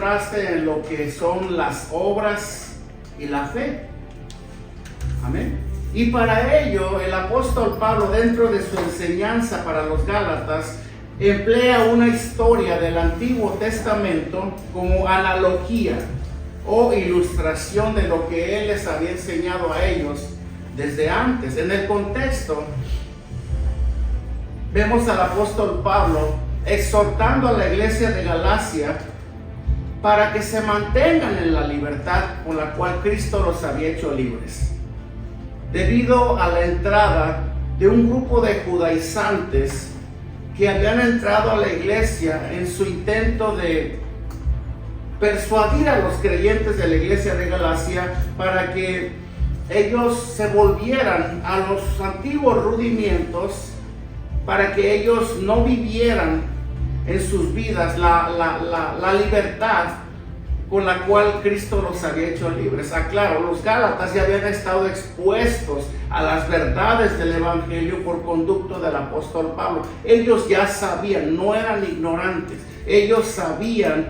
contraste en lo que son las obras y la fe. Amén. Y para ello el apóstol Pablo, dentro de su enseñanza para los Gálatas, emplea una historia del Antiguo Testamento como analogía o ilustración de lo que él les había enseñado a ellos desde antes. En el contexto, vemos al apóstol Pablo exhortando a la iglesia de Galacia para que se mantengan en la libertad con la cual Cristo los había hecho libres, debido a la entrada de un grupo de judaizantes que habían entrado a la iglesia en su intento de persuadir a los creyentes de la iglesia de Galacia para que ellos se volvieran a los antiguos rudimientos, para que ellos no vivieran en sus vidas la libertad con la cual Cristo los había hecho libres. Aclaro, los Gálatas ya habían estado expuestos a las verdades del Evangelio por conducto del apóstol Pablo. Ellos ya sabían, no eran ignorantes, ellos sabían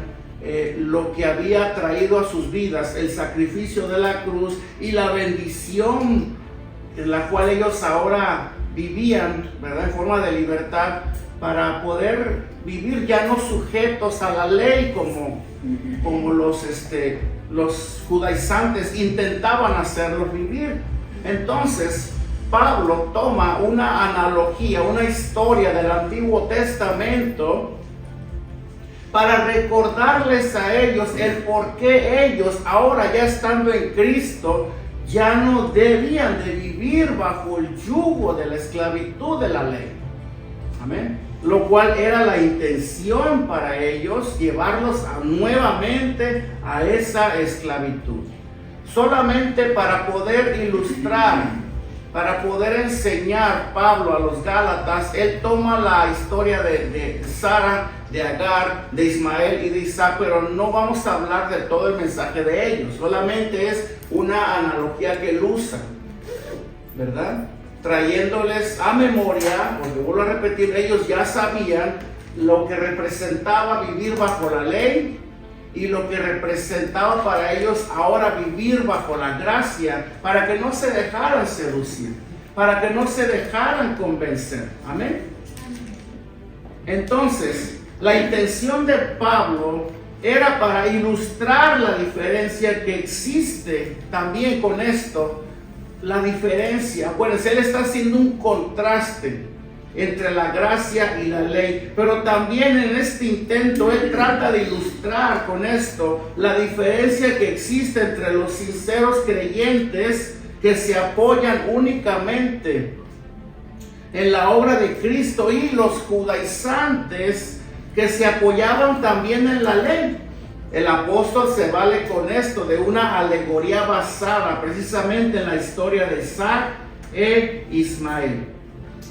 lo que había traído a sus vidas el sacrificio de la cruz y la bendición en la cual ellos ahora vivían, ¿verdad?, en forma de libertad, para poder vivir ya no sujetos a la ley como los judaizantes intentaban hacerlos vivir. Entonces Pablo toma una analogía, una historia del Antiguo Testamento para recordarles a ellos el por qué ellos, ahora ya estando en Cristo, ya no debían de vivir bajo el yugo de la esclavitud de la ley. Amén. Lo cual era la intención para ellos, llevarlos nuevamente a esa esclavitud. Solamente para poder ilustrar, para poder enseñar Pablo a los Gálatas, él toma la historia de Sara, de Agar, de Ismael y de Isaac, pero no vamos a hablar de todo el mensaje de ellos, solamente es una analogía que él usa, ¿verdad?, trayéndoles a memoria, porque vuelvo a repetir, ellos ya sabían lo que representaba vivir bajo la ley y lo que representaba para ellos ahora vivir bajo la gracia, para que no se dejaran seducir, para que no se dejaran convencer. Amén. Entonces, la intención de Pablo era para ilustrar la diferencia que existe también con esto. La diferencia, acuérdense, él está haciendo un contraste entre la gracia y la ley, pero también en este intento él trata de ilustrar con esto la diferencia que existe entre los sinceros creyentes que se apoyan únicamente en la obra de Cristo y los judaizantes que se apoyaban también en la ley. El apóstol se vale con esto de una alegoría basada precisamente en la historia de Isaac e Ismael.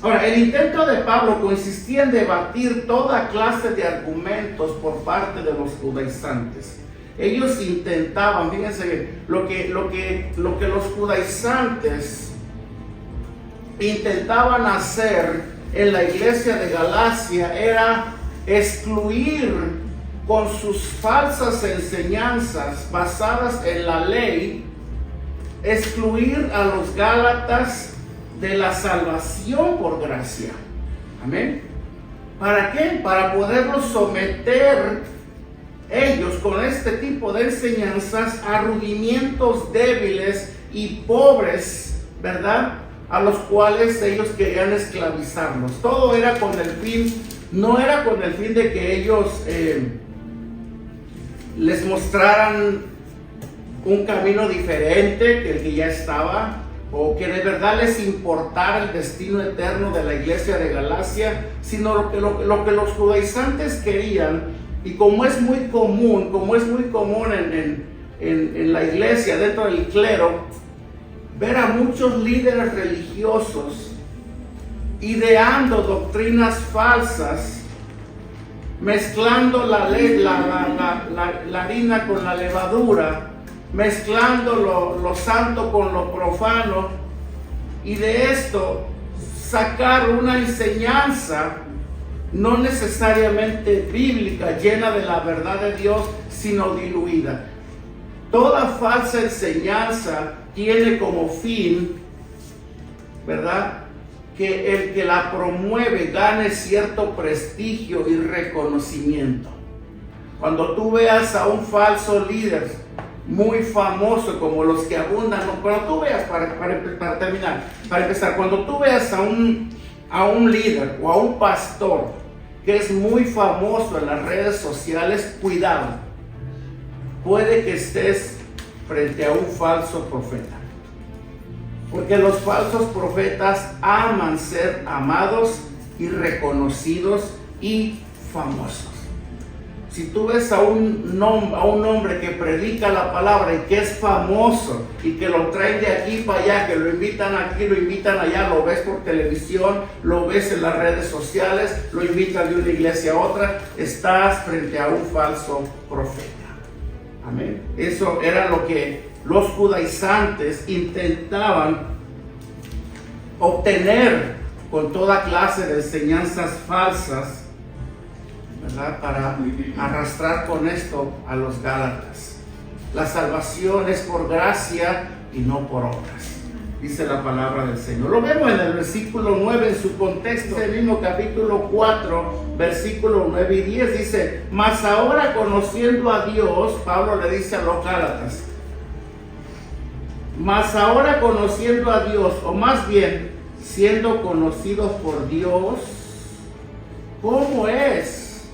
Ahora, el intento de Pablo consistía en debatir toda clase de argumentos por parte de los judaizantes. Ellos intentaban, fíjense bien, lo que los judaizantes intentaban hacer en la iglesia de Galacia era excluir con sus falsas enseñanzas basadas en la ley, excluir a los Gálatas de la salvación por gracia. Amén. ¿Para qué? Para poderlos someter ellos con este tipo de enseñanzas a rudimientos débiles y pobres, ¿verdad?, a los cuales ellos querían esclavizarlos. Todo era con el fin, no era con el fin de que ellos les mostraran un camino diferente que el que ya estaba, o que de verdad les importara el destino eterno de la iglesia de Galacia, sino lo que los judaizantes querían, y como es muy común en la iglesia, dentro del clero, ver a muchos líderes religiosos ideando doctrinas falsas, mezclando la harina con la levadura, mezclando lo santo con lo profano, y de esto sacar una enseñanza no necesariamente bíblica, llena de la verdad de Dios, sino diluida. Toda falsa enseñanza tiene como fin, ¿verdad?, que el que la promueve gane cierto prestigio y reconocimiento. Cuando tú veas a un falso líder muy famoso como los que abundan, cuando tú veas, para terminar, para empezar, cuando tú veas a un líder o a un pastor que es muy famoso en las redes sociales, cuidado, puede que estés frente a un falso profeta. Porque los falsos profetas aman ser amados y reconocidos y famosos. Si tú ves a un hombre que predica la palabra y que es famoso y que lo traen de aquí para allá, que lo invitan aquí, lo invitan allá, lo ves por televisión, lo ves en las redes sociales, lo invitan de una iglesia a otra, estás frente a un falso profeta. Amén. Eso era lo que los judaizantes intentaban obtener con toda clase de enseñanzas falsas, ¿verdad?, para arrastrar con esto a los gálatas. La salvación es por gracia y no por obras, dice la palabra del Señor. Lo vemos en el versículo 9 en su contexto, el mismo capítulo 4, versículo 9 y 10, dice: mas ahora conociendo a Dios, Pablo le dice a los gálatas, mas ahora conociendo a Dios, o más bien siendo conocidos por Dios, ¿cómo es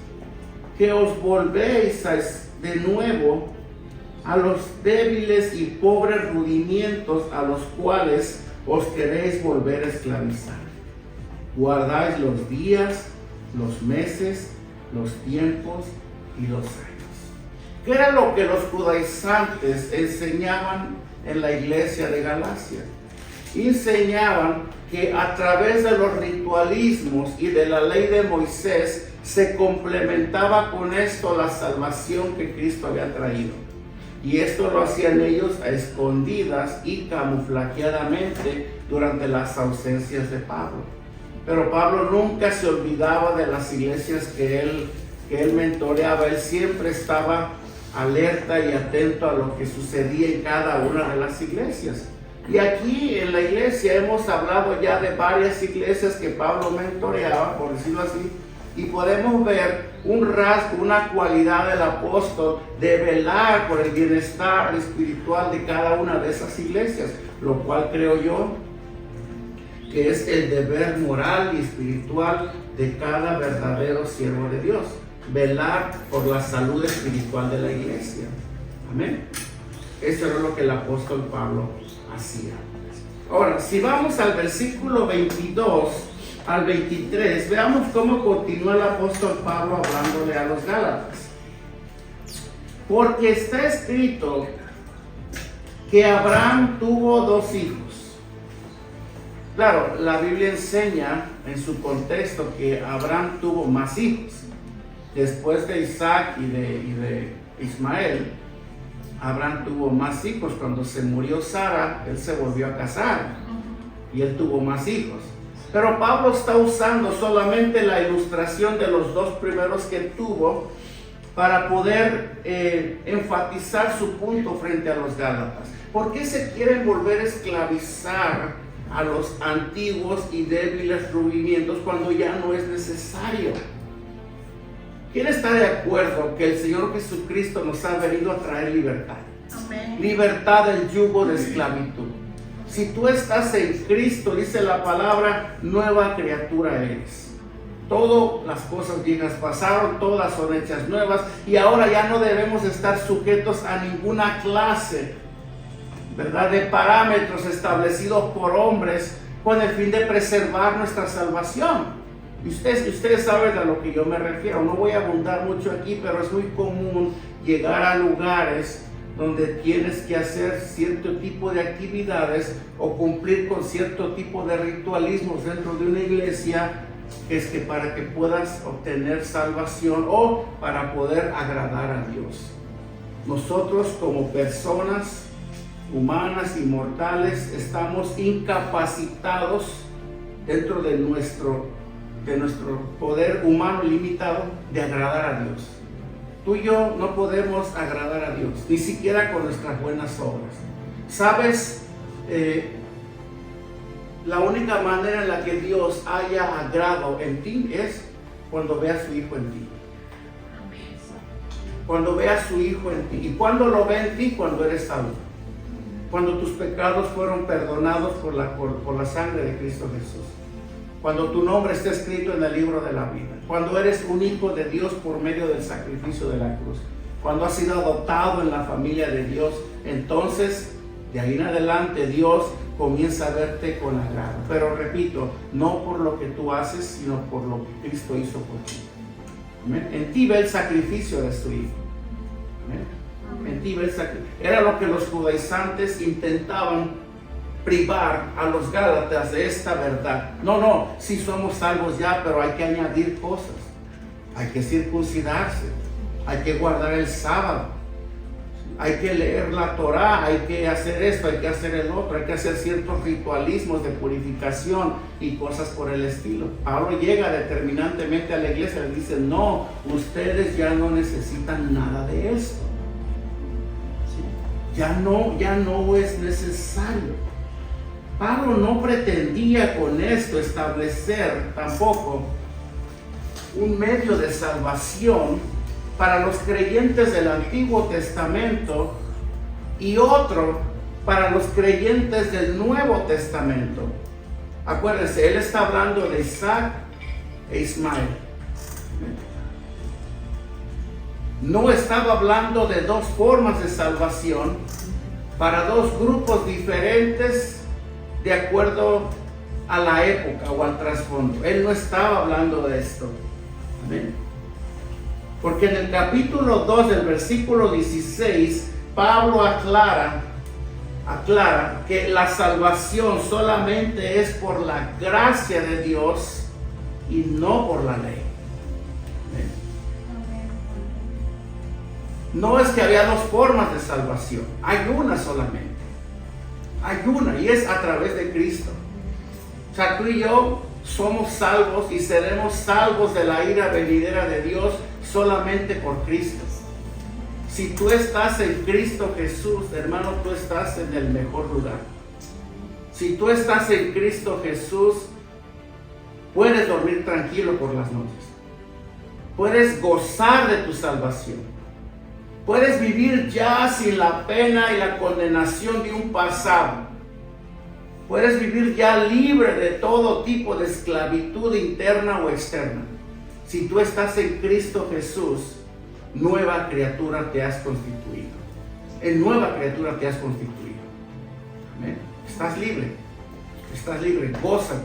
que os volvéis de nuevo a los débiles y pobres rudimientos a los cuales os queréis volver a esclavizar? Guardáis los días, los meses, los tiempos y los años. ¿Qué era lo que los judaizantes enseñaban en la iglesia de Galacia? Enseñaban que a través de los ritualismos y de la ley de Moisés se complementaba con esto la salvación que Cristo había traído. Y esto lo hacían ellos a escondidas y camuflajeadamente durante las ausencias de Pablo. Pero Pablo nunca se olvidaba de las iglesias que él mentoreaba. Él siempre estaba alerta y atento a lo que sucedía en cada una de las iglesias. Y aquí en la iglesia hemos hablado ya de varias iglesias que Pablo mentoreaba, por decirlo así, y podemos ver un rasgo, una cualidad del apóstol de velar por el bienestar espiritual de cada una de esas iglesias, lo cual creo yo que es el deber moral y espiritual de cada verdadero siervo de Dios, velar por la salud espiritual de la iglesia. Amén. Eso era lo que el apóstol Pablo hacía. Ahora, si vamos al versículo 22 al 23, veamos cómo continúa el apóstol Pablo hablándole a los gálatas. Porque está escrito que Abraham tuvo 2 hijos. Claro, la Biblia enseña en su contexto que Abraham tuvo más hijos. Después de Isaac y de Ismael, Abraham tuvo más hijos. Cuando se murió Sara, él se volvió a casar y él tuvo más hijos. Pero Pablo está usando solamente la ilustración de los 2 primeros que tuvo para poder enfatizar su punto frente a los gálatas. ¿Por qué se quieren volver a esclavizar a los antiguos y débiles rudimientos cuando ya no es necesario? ¿Quién está de acuerdo que el Señor Jesucristo nos ha venido a traer libertad? Amén. Libertad del yugo de esclavitud. Si tú estás en Cristo, dice la palabra, nueva criatura eres. Todas las cosas viejas pasaron, todas son hechas nuevas, y ahora ya no debemos estar sujetos a ninguna clase, ¿verdad?, de parámetros establecidos por hombres con el fin de preservar nuestra salvación. Y ustedes saben a lo que yo me refiero. No voy a abundar mucho aquí, pero es muy común llegar a lugares donde tienes que hacer cierto tipo de actividades o cumplir con cierto tipo de ritualismos dentro de una iglesia, es que para que puedas obtener salvación o para poder agradar a Dios. Nosotros como personas humanas y mortales estamos incapacitados dentro de nuestro poder humano limitado de agradar a Dios. Tú y yo no podemos agradar a Dios, ni siquiera con nuestras buenas obras. ¿Sabes? La única manera en la que Dios haya agrado en ti es cuando ve a su Hijo en ti. Cuando ve a su Hijo en ti. ¿Y cuando lo ve en ti? Cuando eres salvo. Cuando tus pecados fueron perdonados por la sangre de Cristo Jesús. Cuando tu nombre está escrito en el libro de la vida. Cuando eres un hijo de Dios por medio del sacrificio de la cruz. Cuando has sido adoptado en la familia de Dios. Entonces, de ahí en adelante, Dios comienza a verte con agrado. Pero repito, no por lo que tú haces, sino por lo que Cristo hizo por ti. ¿Amén? En ti ve el sacrificio de su Hijo. ¿Amén? En ti ve el sacrificio. Era lo que los judaizantes intentaban privar a los gálatas de esta verdad. No, sí somos salvos ya, pero hay que añadir cosas. Hay que circuncidarse. Hay que guardar el sábado. Hay que leer la Torá, hay que hacer esto, hay que hacer el otro, hay que hacer ciertos ritualismos de purificación y cosas por el estilo. Pablo llega determinantemente a la iglesia y le dice, no, ustedes ya no necesitan nada de esto. ¿Sí? Ya no es necesario. Pablo no pretendía con esto establecer tampoco un medio de salvación para los creyentes del Antiguo Testamento y otro para los creyentes del Nuevo Testamento. Acuérdense, él está hablando de Isaac e Ismael. No estaba hablando de dos formas de salvación para dos grupos diferentes de acuerdo a la época o al trasfondo. Él no estaba hablando de esto. Amén. Porque en el capítulo 2 del versículo 16, Pablo aclara que la salvación solamente es por la gracia de Dios y no por la ley. No es que había dos formas de salvación, hay una solamente. Hay una y es a través de Cristo. O sea, tú y yo somos salvos y seremos salvos de la ira venidera de Dios solamente por Cristo. Si tú estás en Cristo Jesús, hermano, tú estás en el mejor lugar. Si tú estás en Cristo Jesús, puedes dormir tranquilo por las noches. Puedes gozar de tu salvación. Puedes vivir ya sin la pena y la condenación de un pasado. Puedes vivir ya libre de todo tipo de esclavitud interna o externa. Si tú estás en Cristo Jesús, nueva criatura te has constituido. En nueva criatura te has constituido. ¿Amén? Estás libre, gózate,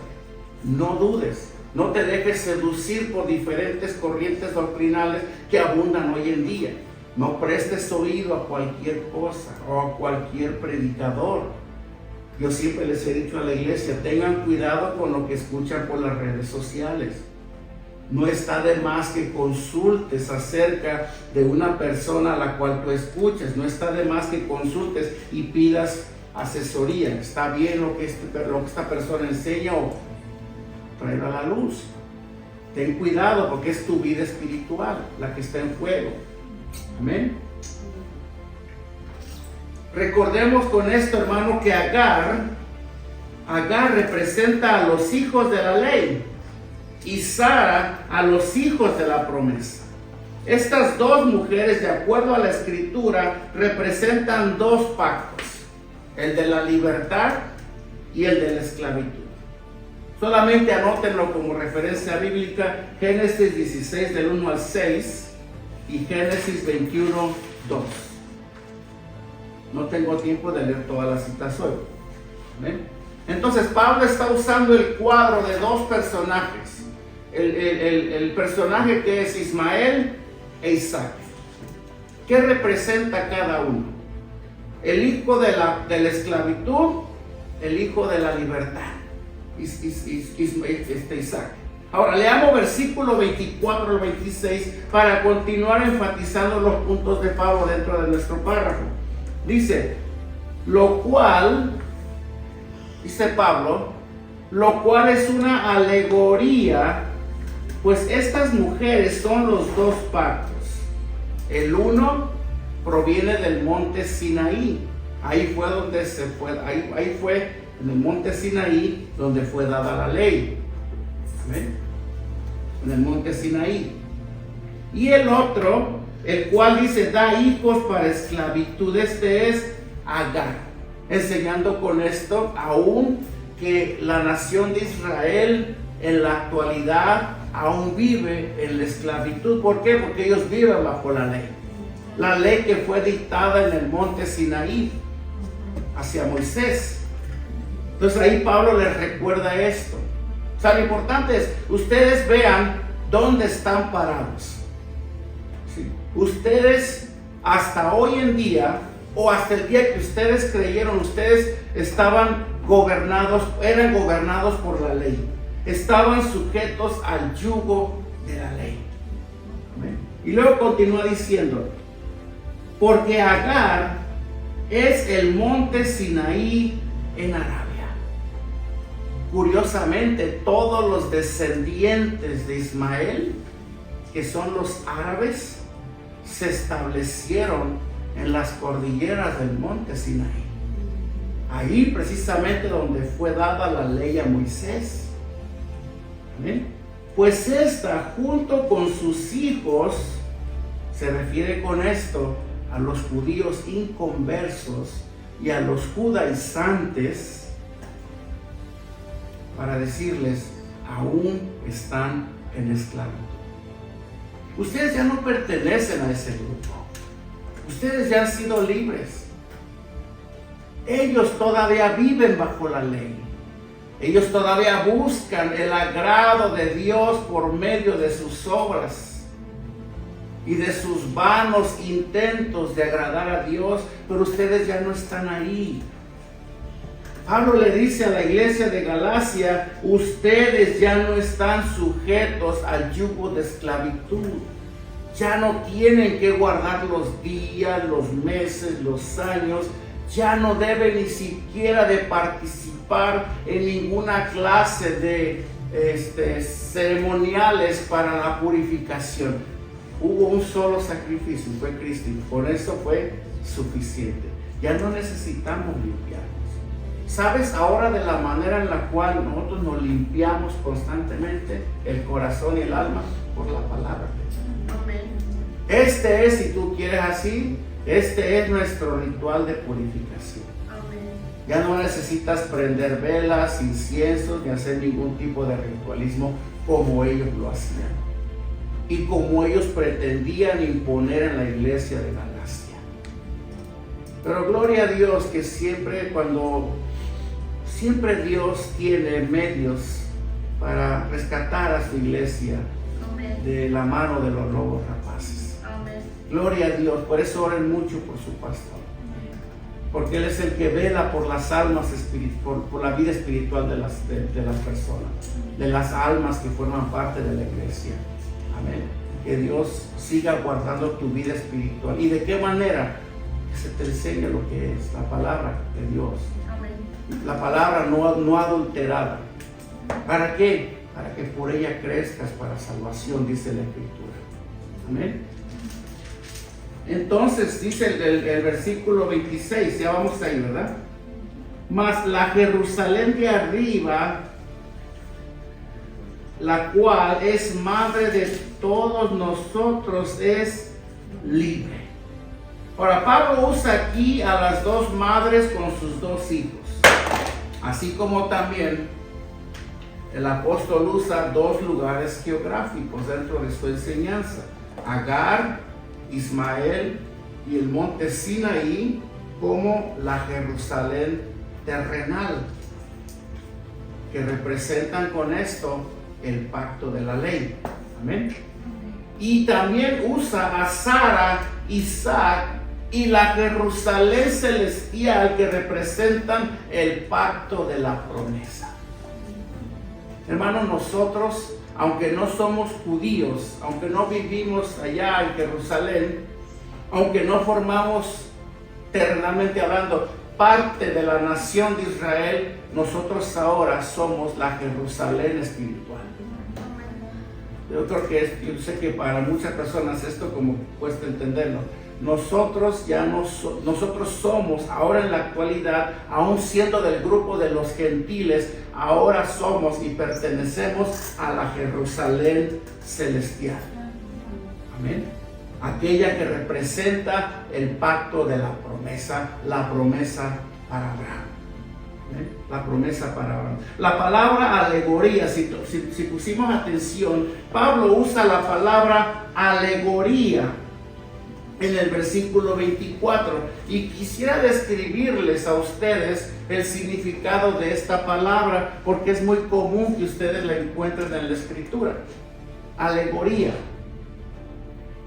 no dudes, no te dejes seducir por diferentes corrientes doctrinales que abundan hoy en día. No prestes oído a cualquier cosa o a cualquier predicador. Yo siempre les he dicho a la iglesia, tengan cuidado con lo que escuchan por las redes sociales. No está de más que consultes acerca de una persona a la cual tú escuches. No está de más que consultes y pidas asesoría. ¿Está bien lo que esta persona enseña o tráelo a la luz? Ten cuidado porque es tu vida espiritual la que está en juego. Amén. Recordemos con esto, hermano, que Agar representa a los hijos de la ley y Sara a los hijos de la promesa. Estas dos mujeres, de acuerdo a la escritura, representan dos pactos, el de la libertad y el de la esclavitud. Solamente anótenlo como referencia bíblica, Génesis 16 del 1 al 6 y Génesis 21, 2. No tengo tiempo de leer todas las citas hoy. ¿Ven? Entonces Pablo está usando el cuadro de dos personajes. El personaje que es Ismael e Isaac. ¿Qué representa cada uno? El hijo de la esclavitud, el hijo de la libertad. Isaac. Ahora leamos versículo 24 al 26 para continuar enfatizando los puntos de Pablo dentro de nuestro párrafo. Dice, lo cual, dice Pablo, lo cual es una alegoría, pues estas mujeres son los dos pactos. El uno proviene del monte Sinaí. Ahí fue donde se fue, ahí fue en el monte Sinaí donde fue dada la ley. ¿Amén? En el monte Sinaí. Y el otro, el cual dice, da hijos para esclavitud, este es Agar. Enseñando con esto aún que la nación de Israel en la actualidad aún vive en la esclavitud. ¿Por qué? Porque ellos viven bajo la ley. La ley que fue dictada en el monte Sinaí hacia Moisés. Entonces ahí Pablo les recuerda esto. O sea, lo importante es, ustedes vean dónde están parados. ¿Sí? Ustedes hasta hoy en día, o hasta el día que ustedes creyeron, ustedes estaban eran gobernados por la ley. Estaban sujetos al yugo de la ley. ¿Amén? Y luego continúa diciendo, porque Agar es el monte Sinaí en Arabia. Curiosamente, todos los descendientes de Ismael, que son los árabes, se establecieron en las cordilleras del monte Sinaí. Ahí precisamente donde fue dada la ley a Moisés. ¿Amén? Pues esta, junto con sus hijos, se refiere con esto a los judíos inconversos y a los judaizantes, para decirles, aún están en esclavitud. Ustedes ya no pertenecen a ese grupo. Ustedes ya han sido libres. Ellos todavía viven bajo la ley. Ellos todavía buscan el agrado de Dios por medio de sus obras y de sus vanos intentos de agradar a Dios, pero ustedes ya no están ahí. Pablo le dice a la iglesia de Galacia, ustedes ya no están sujetos al yugo de esclavitud. Ya no tienen que guardar los días, los meses, los años. Ya no deben ni siquiera de participar en ninguna clase de ceremoniales para la purificación. Hubo un solo sacrificio, fue Cristo, y con eso fue suficiente. Ya no necesitamos limpiarnos. ¿Sabes ahora de la manera en la cual nosotros nos limpiamos constantemente el corazón y el alma? Por la palabra. Este es, si tú quieres así, este es nuestro ritual de purificación. Ya no necesitas prender velas, inciensos, ni hacer ningún tipo de ritualismo como ellos lo hacían y como ellos pretendían imponer en la iglesia de Galacia. Pero gloria a Dios que siempre Dios tiene medios para rescatar a su iglesia de la mano de los lobos rapaces. Amén. Gloria a Dios. Por eso oren mucho por su pastor, porque él es el que vela por las almas por la vida espiritual de las personas, de las almas que forman parte de la iglesia. Amén. Que Dios siga guardando tu vida espiritual. ¿Y de qué manera? Que se te enseñe lo que es la palabra de Dios. Amén. La palabra no adulterada. ¿Para qué? Para que por ella crezcas para salvación, dice la Escritura. Amén. Entonces dice el versículo 26, ya vamos ahí, ¿verdad? Mas la Jerusalén de arriba, la cual es madre de todos nosotros, es libre. Ahora Pablo usa aquí a las dos madres con sus dos hijos, así como también el apóstol usa dos lugares geográficos dentro de su enseñanza: Agar, Ismael y el monte Sinaí, como la Jerusalén terrenal, que representan con esto el pacto de la ley. Amén. Y también usa a Sara, Isaac y la Jerusalén celestial, que representan el pacto de la promesa. Hermanos, nosotros, aunque no somos judíos, aunque no vivimos allá en Jerusalén, aunque no formamos terrenalmente hablando parte de la nación de Israel, nosotros ahora somos la Jerusalén espiritual. yo creo que yo sé que para muchas personas esto como cuesta entenderlo. Nosotros nosotros somos ahora en la actualidad, aún siendo del grupo de los gentiles, ahora somos y pertenecemos a la Jerusalén celestial. Amén. Aquella que representa el pacto de la promesa para Abraham. La promesa para Abraham. La palabra alegoría, si pusimos atención, Pablo usa la palabra alegoría en el versículo 24, y quisiera describirles a ustedes el significado de esta palabra, porque es muy común que ustedes la encuentren en la escritura. Alegoría,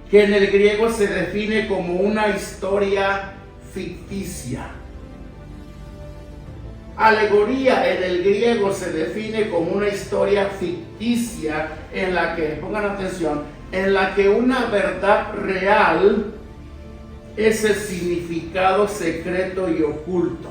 que en el griego se define como una historia ficticia. Alegoría en el griego se define como una historia ficticia en la que, pongan atención, en la que una verdad real es el significado secreto y oculto,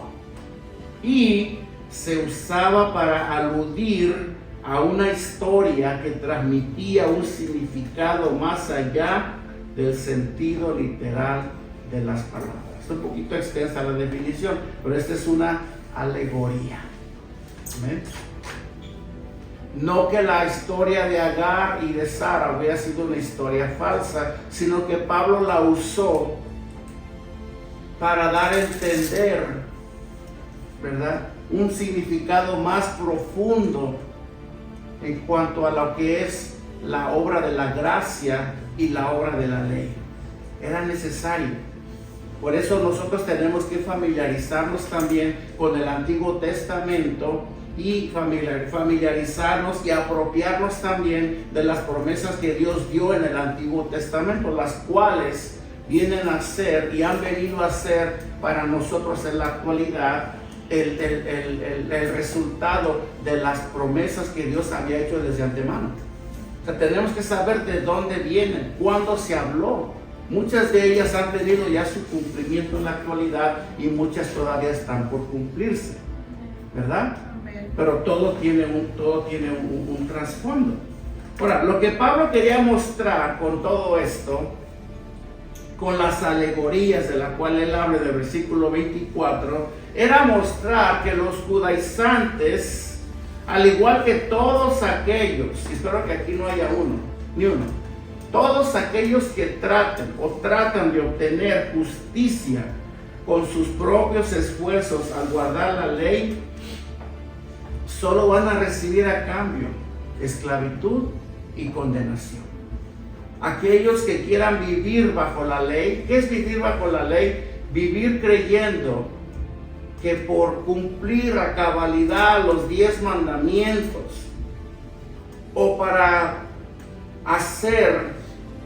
y se usaba para aludir a una historia que transmitía un significado más allá del sentido literal de las palabras. Es un poquito extensa la definición, pero esta es una alegoría. ¿Amén? No que la historia de Agar y de Sara hubiera sido una historia falsa, sino que Pablo la usó para dar a entender, ¿verdad?, un significado más profundo en cuanto a lo que es la obra de la gracia y la obra de la ley. Era necesario. Por eso nosotros tenemos que familiarizarnos también con el Antiguo Testamento y familiarizarnos y apropiarnos también de las promesas que Dios dio en el Antiguo Testamento, las cuales vienen a ser y han venido a ser para nosotros en la actualidad el resultado de las promesas que Dios había hecho desde antemano. O sea, tenemos que saber de dónde vienen, cuándo se habló. Muchas de ellas han tenido ya su cumplimiento en la actualidad y muchas todavía están por cumplirse, ¿verdad? Pero todo tiene un trasfondo. Ahora, lo que Pablo quería mostrar con todo esto, con las alegorías de la cual él habla del versículo 24, era mostrar que los judaizantes, al igual que todos aquellos, y espero que aquí no haya ni uno, todos aquellos que tratan de obtener justicia con sus propios esfuerzos al guardar la ley, solo van a recibir a cambio esclavitud y condenación. Aquellos que quieran vivir bajo la ley, ¿qué es vivir bajo la ley? Vivir creyendo que por cumplir a cabalidad los 10 mandamientos, o para hacer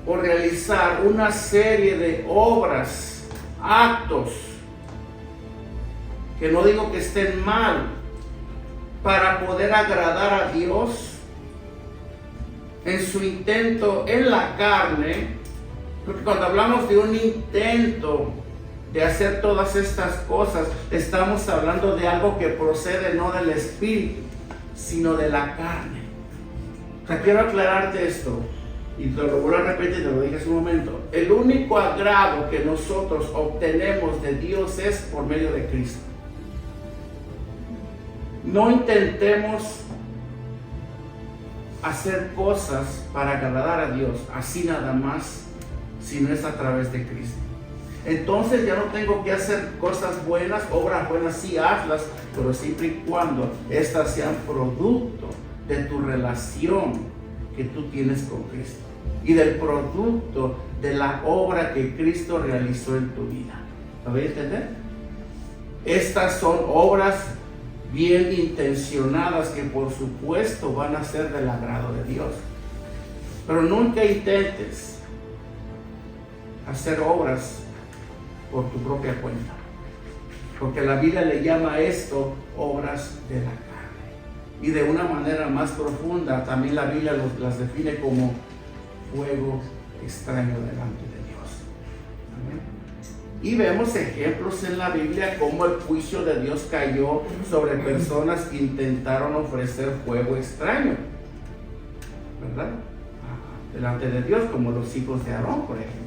o realizar una serie de obras, actos, que no digo que estén mal, para poder agradar a Dios, en su intento en la carne, porque cuando hablamos de un intento de hacer todas estas cosas, estamos hablando de algo que procede no del espíritu, sino de la carne. O sea, quiero aclararte esto, y te lo voy a repetir, te lo dije hace un momento. El único agrado que nosotros obtenemos de Dios es por medio de Cristo. No intentemos hacer cosas para agradar a Dios así nada más, si no es a través de Cristo. Entonces ya no tengo que hacer cosas buenas, obras buenas, sí hazlas, pero siempre y cuando estas sean producto de tu relación que tú tienes con Cristo y del producto de la obra que Cristo realizó en tu vida. ¿Lo voy a entender? Estas son obras bien intencionadas que por supuesto van a ser del agrado de Dios, pero nunca intentes hacer obras por tu propia cuenta, porque la Biblia le llama a esto obras de la carne, y de una manera más profunda también la Biblia las define como fuego extraño delante de Dios. Amén. Y vemos ejemplos en la Biblia como el juicio de Dios cayó sobre personas que intentaron ofrecer fuego extraño, ¿verdad? delante de Dios, como los hijos de Aarón, por ejemplo,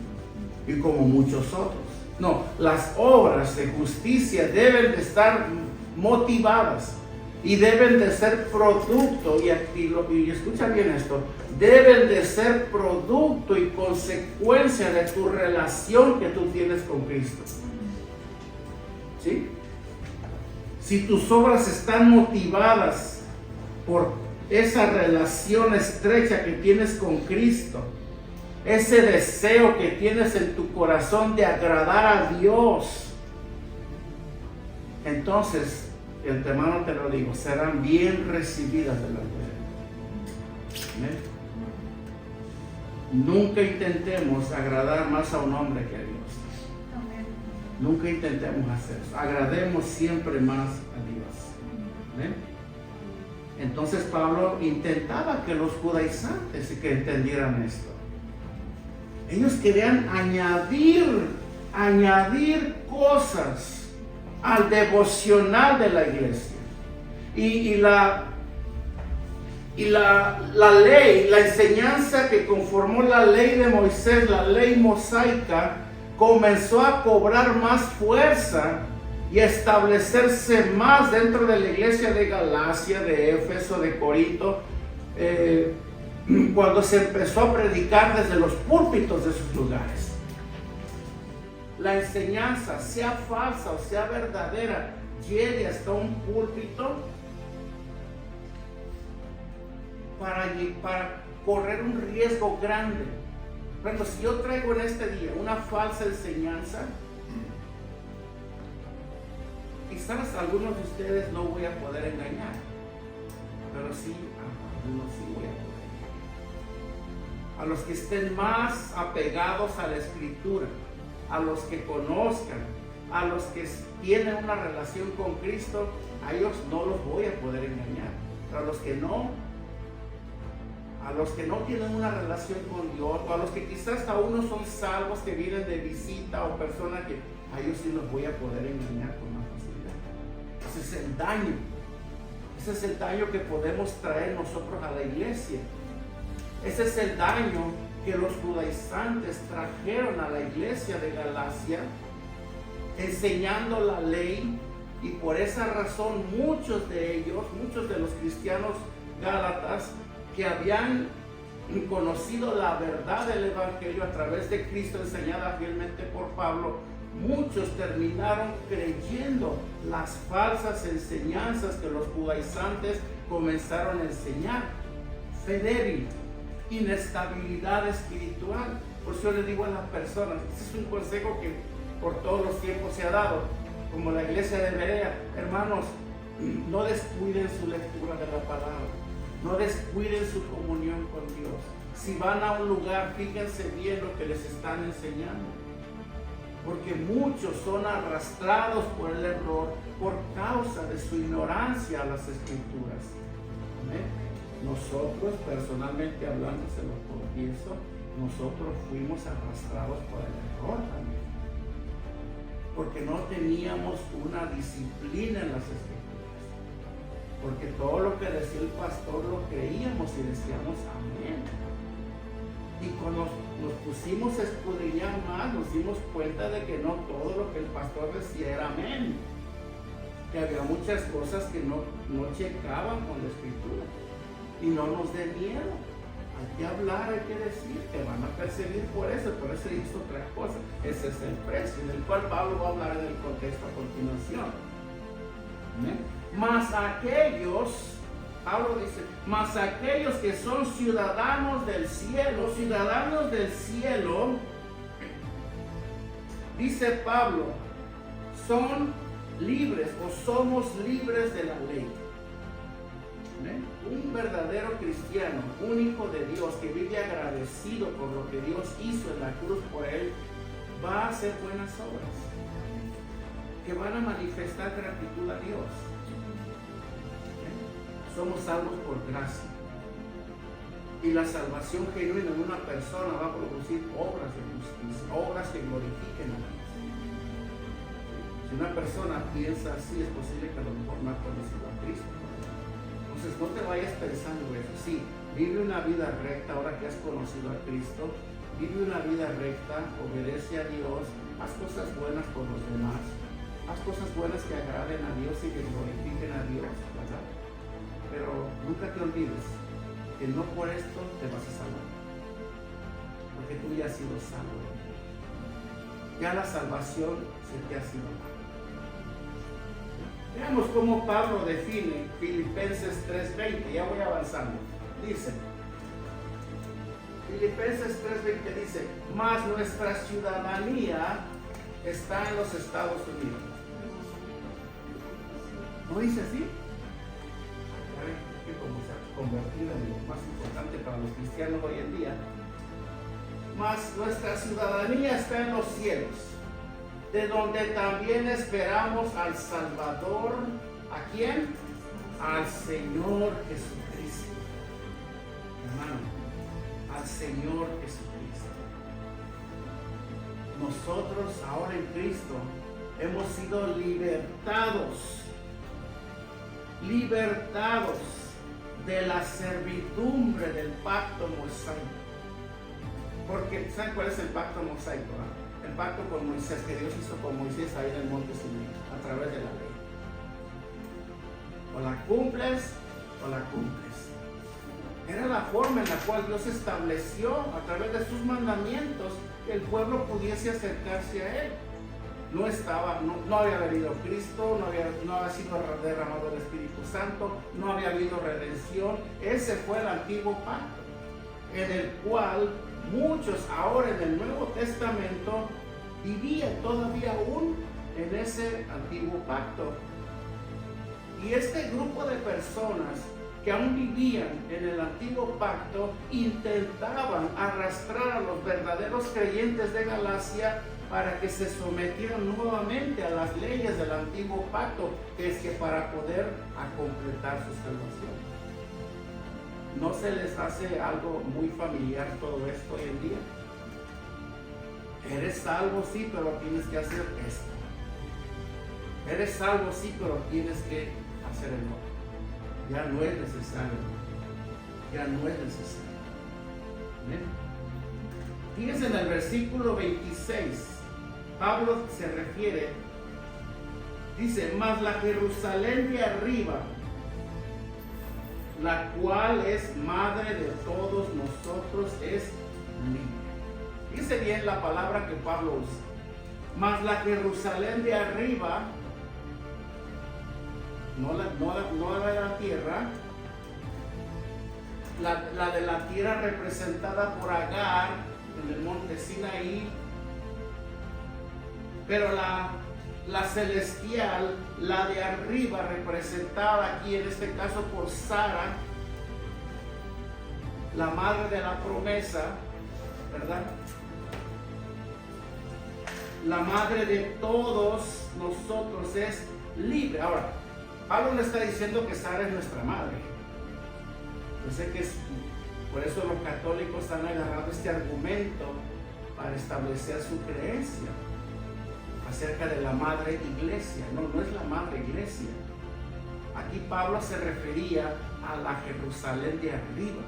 y como muchos otros. No, las obras de justicia deben de estar motivadas y deben de ser producto, y escucha bien esto, deben de ser producto y consecuencia de tu relación que tú tienes con Cristo. ¿Sí? Si tus obras están motivadas por esa relación estrecha que tienes con Cristo, ese deseo que tienes en tu corazón de agradar a Dios, entonces, de antemano te lo digo, serán bien recibidas delante de Dios. Nunca intentemos agradar más a un hombre que a Dios. Nunca intentemos hacer eso. Agrademos siempre más a Dios. Entonces Pablo intentaba que los judaizantes que entendieran esto. Ellos querían añadir cosas al devocional de la iglesia. Y la ley, la enseñanza que conformó la ley de Moisés, la ley mosaica, comenzó a cobrar más fuerza y a establecerse más dentro de la iglesia de Galacia, de Éfeso, de Corinto, cuando se empezó a predicar desde los púlpitos de sus lugares. La enseñanza, sea falsa o sea verdadera, llegue hasta un púlpito para correr un riesgo grande. Bueno, si yo traigo en este día una falsa enseñanza, quizás a algunos de ustedes no voy a poder engañar, pero sí, a algunos sí voy a poder engañar. A los que estén más apegados a la Escritura, a los que conozcan, a los que tienen una relación con Cristo, a ellos no los voy a poder engañar. Pero a los que no tienen una relación con Dios, o a los que quizás aún no son salvos, que vienen de visita, o personas que a ellos sí los voy a poder engañar con más facilidad. Ese es el daño. Ese es el daño que podemos traer nosotros a la iglesia. Ese es el daño que los judaizantes trajeron a la iglesia de Galacia, enseñando la ley, y por esa razón muchos de los cristianos gálatas que habían conocido la verdad del evangelio a través de Cristo, enseñada fielmente por Pablo, muchos terminaron creyendo las falsas enseñanzas que los judaizantes comenzaron a enseñar. Fe débil, inestabilidad espiritual. Por eso yo le digo a las personas, este es un consejo que por todos los tiempos se ha dado, como la iglesia de Berea: hermanos, no descuiden su lectura de la palabra, no descuiden su comunión con Dios. Si van a un lugar, fíjense bien lo que les están enseñando, porque muchos son arrastrados por el error por causa de su ignorancia a las Escrituras. ¿Amén? Nosotros, personalmente hablando, se lo confieso, nosotros fuimos arrastrados por el error también, porque no teníamos una disciplina en las Escrituras, porque todo lo que decía el pastor lo creíamos y decíamos amén. Y cuando nos pusimos a escudriñar más, nos dimos cuenta de que no todo lo que el pastor decía era amén, que había muchas cosas que no checaban con la Escritura. Y no nos dé miedo, hay que hablar, hay que decir, te van a perseguir por eso hizo otra cosa. Ese es el precio, en el cual Pablo va a hablar en el contexto a continuación. Mas aquellos, Pablo dice, mas aquellos que son ciudadanos del cielo, dice Pablo, son libres o somos libres de la ley. Un verdadero cristiano, un hijo de Dios que vive agradecido por lo que Dios hizo en la cruz por él, va a hacer buenas obras que van a manifestar gratitud a Dios. Somos salvos por gracia, y la salvación genuina de una persona va a producir obras de justicia, obras que glorifiquen a Dios. Si una persona piensa así, es posible que a lo mejor no ha conocido a Cristo. No Entonces no te vayas pensando eso. Sí, vive una vida recta ahora que has conocido a Cristo. Vive una vida recta, obedece a Dios, haz cosas buenas por los demás, haz cosas buenas que agraden a Dios y que glorifiquen a Dios, ¿verdad? Pero nunca te olvides que no por esto te vas a salvar, porque tú ya has sido salvo. Ya la salvación se te ha sido dada. Veamos cómo Pablo define Filipenses 3:20, ya voy avanzando. Dice, Filipenses 3:20 dice, mas nuestra ciudadanía está en los Estados Unidos. ¿No dice así? Que como se ha convertido en lo más importante para los cristianos hoy en día. Mas nuestra ciudadanía está en los cielos, de donde también esperamos al Salvador. ¿A quién? Al Señor Jesucristo. Hermano, al Señor Jesucristo. Nosotros ahora en Cristo hemos sido libertados de la servidumbre del pacto mosaico. Porque, ¿saben cuál es el pacto mosaico? El pacto con Moisés, que Dios hizo con Moisés ahí en el monte Sinaí, a través de la ley. O la cumples o la cumples. Era la forma en la cual Dios estableció a través de sus mandamientos que el pueblo pudiese acercarse a Él. No había venido Cristo, no había sido derramado el Espíritu Santo, no había habido redención. Ese fue el antiguo pacto, en el cual muchos ahora en el Nuevo Testamento vivían todavía aún en ese antiguo pacto. Y este grupo de personas que aún vivían en el antiguo pacto intentaban arrastrar a los verdaderos creyentes de Galacia para que se sometieran nuevamente a las leyes del antiguo pacto, que es que para poder completar su salvación. ¿No se les hace algo muy familiar todo esto hoy en día? Eres salvo, sí, pero tienes que hacer esto. Eres salvo, sí, pero tienes que hacer el otro. Ya no es necesario. Ya no es necesario. ¿Bien? Fíjense en el versículo 26. Pablo se refiere, dice, mas la Jerusalén de arriba, la cual es madre de todos nosotros, es libre. Dice bien la palabra que Pablo usa. Mas la Jerusalén de arriba, no la de la tierra, la de la tierra representada por Agar en el monte Sinaí, pero la celestial, la de arriba, representada aquí en este caso por Sara, la madre de la promesa, ¿verdad? La madre de todos nosotros es libre. Ahora, Pablo no está diciendo que Sara es nuestra madre. Yo sé que por eso los católicos han agarrado este argumento para establecer su creencia acerca de la madre iglesia. No es la madre iglesia. Aquí Pablo se refería a la Jerusalén de arriba,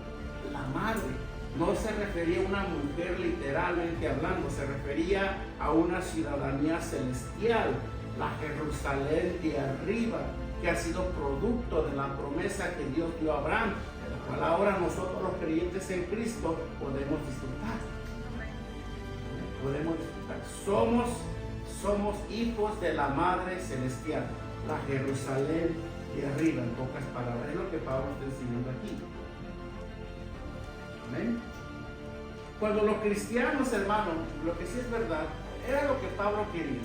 la madre. No se refería a una mujer literalmente hablando, se refería a una ciudadanía celestial, la Jerusalén de arriba, que ha sido producto de la promesa que Dios dio a Abraham, de la cual ahora nosotros los creyentes en Cristo podemos disfrutar. Podemos disfrutar. Somos hijos de la Madre Celestial, la Jerusalén de arriba, en pocas palabras. Es lo que Pablo está enseñando aquí. Amén. Cuando los cristianos, hermanos, lo que sí es verdad, era lo que Pablo quería,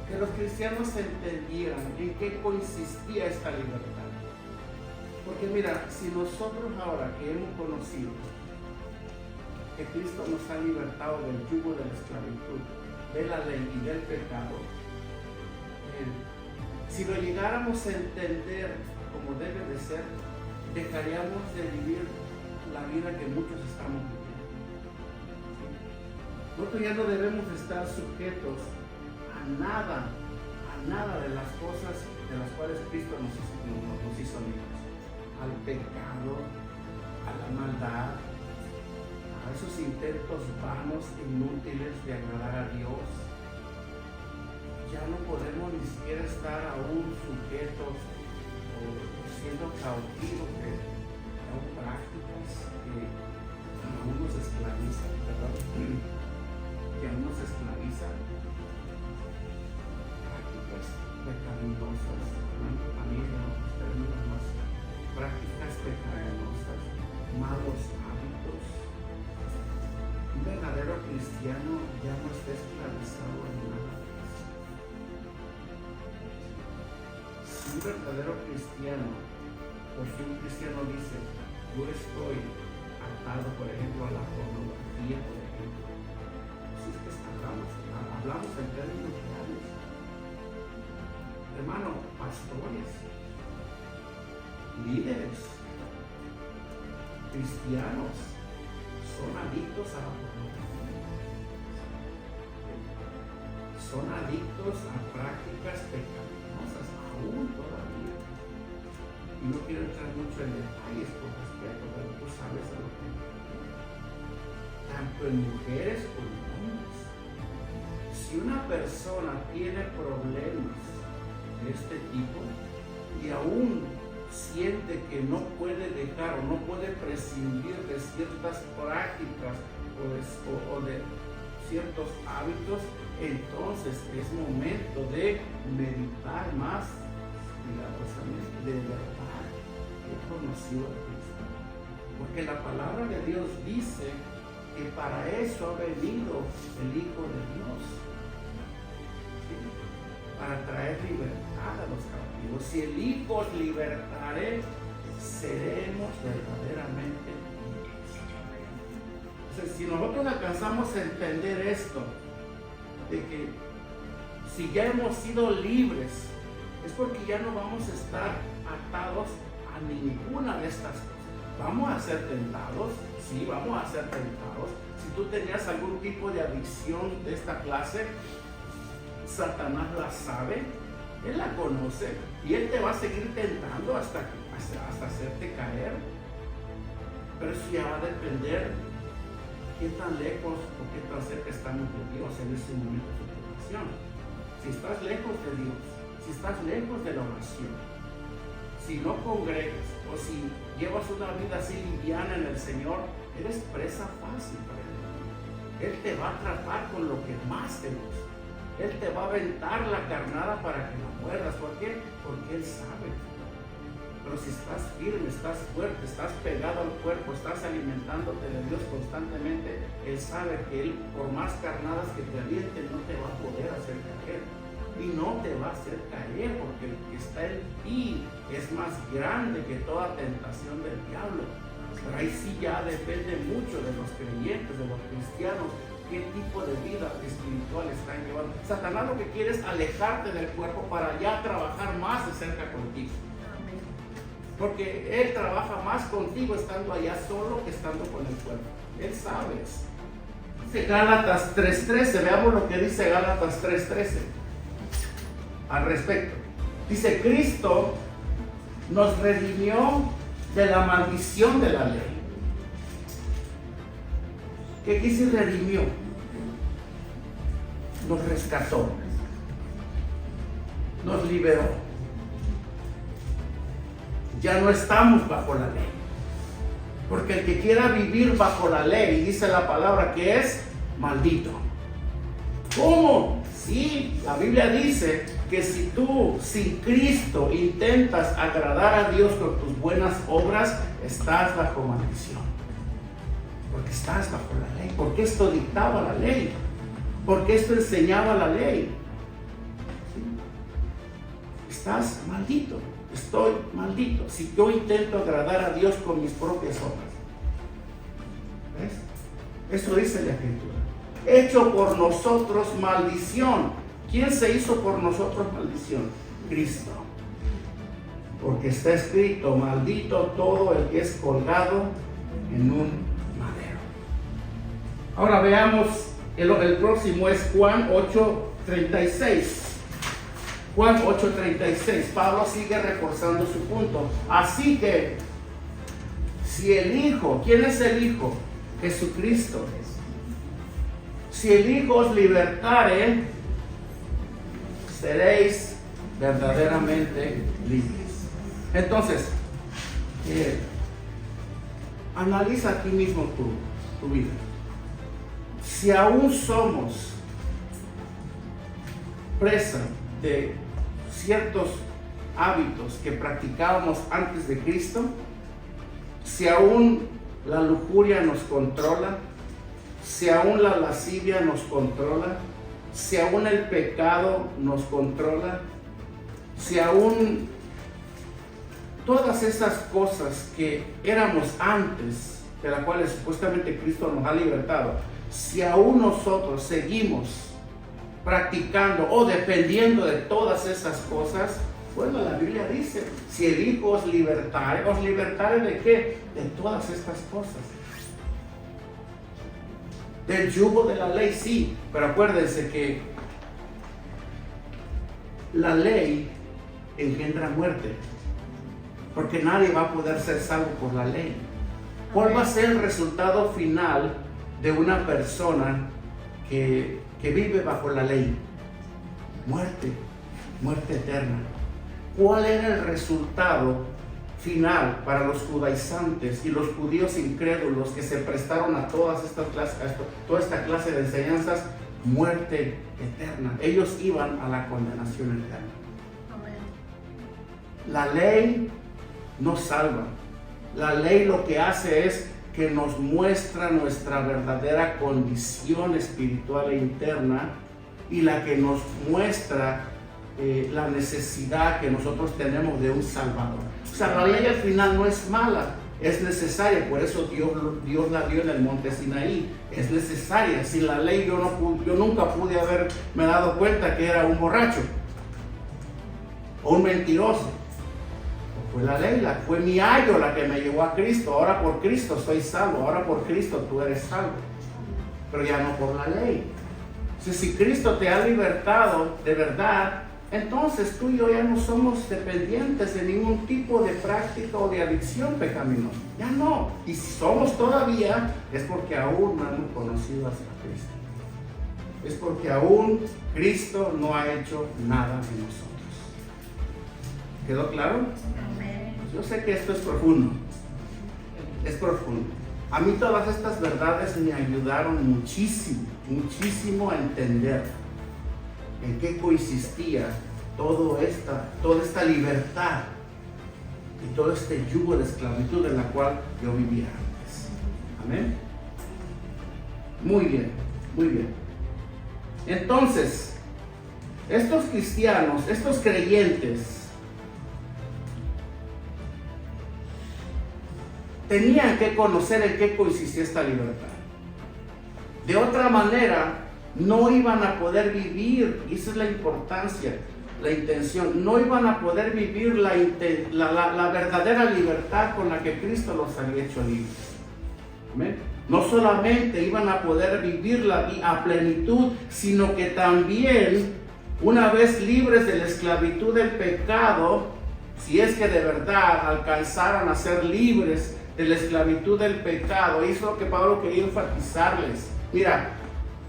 que los cristianos entendieran en qué consistía esta libertad. Porque mira, si nosotros ahora que hemos conocido que Cristo nos ha libertado del yugo de la esclavitud, de la ley y del pecado, si lo llegáramos a entender como debe de ser, dejaríamos de vivir la vida que muchos estamos viviendo. Nosotros ya no debemos estar sujetos a nada de las cosas de las cuales Cristo nos hizo libres. al pecado, a la maldad, a esos intentos vanos e inútiles de agradar a Dios. Ya no podemos ni siquiera estar aún sujetos o siendo cautivos de prácticas que aún nos esclavizan, ¿verdad? Que aún nos esclavizan. Prácticas pecaminosas, hablando también de los términos más, prácticas pecaminosas, malos hábitos. Un verdadero cristiano ya no está esclavizado en nada. Si un verdadero cristiano, o si un cristiano dice, yo estoy atado, por ejemplo, a la pornografía, por ejemplo, si es que hablamos en términos reales. Hermano, pastores, líderes, cristianos, son adictos a la pornografía. Son adictos a prácticas pecaminosas, aún todavía. Y no quiero entrar mucho en detalles por respeto, pero tú sabes a lo que me refiero. Tanto en mujeres como en hombres. Si una persona tiene problemas de este tipo y aún siente que no puede dejar o no puede prescindir de ciertas prácticas o de ciertos hábitos, entonces es momento de meditar más de verdad que conoció a Cristo. Porque la palabra de Dios dice que para eso ha venido el Hijo de Dios. ¿Sí? Para traer libertad a los cautivos. Si el Hijo os libertare, seremos verdaderamente libres. Entonces, si nosotros alcanzamos a entender esto, de que si ya hemos sido libres, es porque ya no vamos a estar atados a ninguna de estas cosas. Vamos a ser tentados, sí, vamos a ser tentados. Si tú tenías algún tipo de adicción de esta clase, Satanás la sabe, él la conoce y él te va a seguir tentando hasta hacerte caer. Pero eso ya va a depender qué tan lejos o qué tan cerca estamos de Dios en ese momento de tentación. Si estás lejos de Dios, si estás lejos de la oración, si no congregas o si llevas una vida así liviana en el Señor, eres presa fácil para Él. Él te va a atrapar con lo que más te gusta. Él te va a aventar la carnada para que la muerdas. ¿Por qué? Porque Él sabe. Pero si estás firme, estás fuerte, estás pegado al cuerpo, estás alimentándote de Dios constantemente, Él sabe que Él, por más carnadas que te avienten, no te va a poder hacer caer. Y no te va a hacer caer, porque el que está en ti es más grande que toda tentación del diablo. Pero ahí sí ya depende mucho de los creyentes, de los cristianos, qué tipo de vida espiritual están llevando. Satanás lo que quiere es alejarte del cuerpo para ya trabajar más de cerca contigo. Porque Él trabaja más contigo estando allá solo que estando con el cuerpo. Él sabe eso. Dice Gálatas 3:13, veamos lo que dice Gálatas 3:13 al respecto. Dice, Cristo nos redimió de la maldición de la ley. ¿Qué dice redimió? Nos rescató, nos liberó. Ya no estamos bajo la ley. Porque el que quiera vivir bajo la ley, dice la palabra que es maldito. ¿Cómo? Sí, la Biblia dice que si tú sin Cristo intentas agradar a Dios con tus buenas obras, estás bajo maldición. Porque estás bajo la ley. Porque esto dictaba la ley. Porque esto enseñaba la ley. ¿Sí? Estás maldito. Estoy maldito si yo intento agradar a Dios con mis propias obras. ¿Ves? Eso dice la Escritura. Hecho por nosotros maldición. ¿Quién se hizo por nosotros maldición? Cristo. Porque está escrito, maldito todo el que es colgado en un madero. Ahora veamos, el próximo es Juan 8:36. Juan 8:36. Pablo sigue reforzando su punto. Así que Si el Hijo, ¿quién es el Hijo? Jesucristo. Si el Hijo os libertare, seréis verdaderamente libres. Entonces, analiza aquí mismo tu vida. Si aún somos presa de ciertos hábitos que practicábamos antes de Cristo, si aún la lujuria nos controla, si aún la lascivia nos controla, si aún el pecado nos controla, si aún todas esas cosas que éramos antes, de las cuales supuestamente Cristo nos ha libertado, si aún nosotros seguimos practicando o dependiendo de todas esas cosas, bueno, la Biblia dice, si el Hijo os libertare ¿de qué? De todas estas cosas. Del yugo de la ley, sí, pero acuérdense que la ley engendra muerte, porque nadie va a poder ser salvo por la ley. ¿Cuál va a ser el resultado final de una persona que vive bajo la ley? Muerte, muerte eterna. ¿Cuál era el resultado final para los judaizantes y los judíos incrédulos que se prestaron a todas estas clases, toda esta clase de enseñanzas? Muerte eterna. Ellos iban a la condenación eterna. La ley no salva. La ley lo que hace es que nos muestra nuestra verdadera condición espiritual e interna, y la que nos muestra la necesidad que nosotros tenemos de un Salvador. O sea, la ley al final no es mala, es necesaria. Por eso Dios la dio en el monte Sinaí. Es necesaria. Sin la ley yo nunca pude haberme dado cuenta que era un borracho o un mentiroso. Fue la ley, fue mi ayo la que me llevó a Cristo. Ahora por Cristo soy salvo, ahora por Cristo tú eres salvo, pero ya no por la ley. Si Cristo te ha libertado de verdad, entonces tú y yo ya no somos dependientes de ningún tipo de práctica o de adicción pecaminosa. Ya no. Y si somos todavía, es porque aún no hemos conocido a Cristo. Es porque aún Cristo no ha hecho nada en nosotros. ¿Quedó claro? Amén. Yo sé que esto es profundo. Es profundo. A mí todas estas verdades me ayudaron muchísimo, muchísimo a entender en qué consistía toda esta libertad y todo este yugo de esclavitud en la cual yo vivía antes. Amén. Muy bien, muy bien. Entonces, estos cristianos, estos creyentes, tenían que conocer en qué consistía esta libertad. De otra manera, no iban a poder vivir, y esa es la importancia, la intención, no iban a poder vivir la verdadera libertad con la que Cristo los había hecho libres. ¿Amén? No solamente iban a poder vivirla a plenitud, sino que también, una vez libres de la esclavitud del pecado, si es que de verdad alcanzaran a ser libres de la esclavitud del pecado, y eso es lo que Pablo quería enfatizarles. Mira,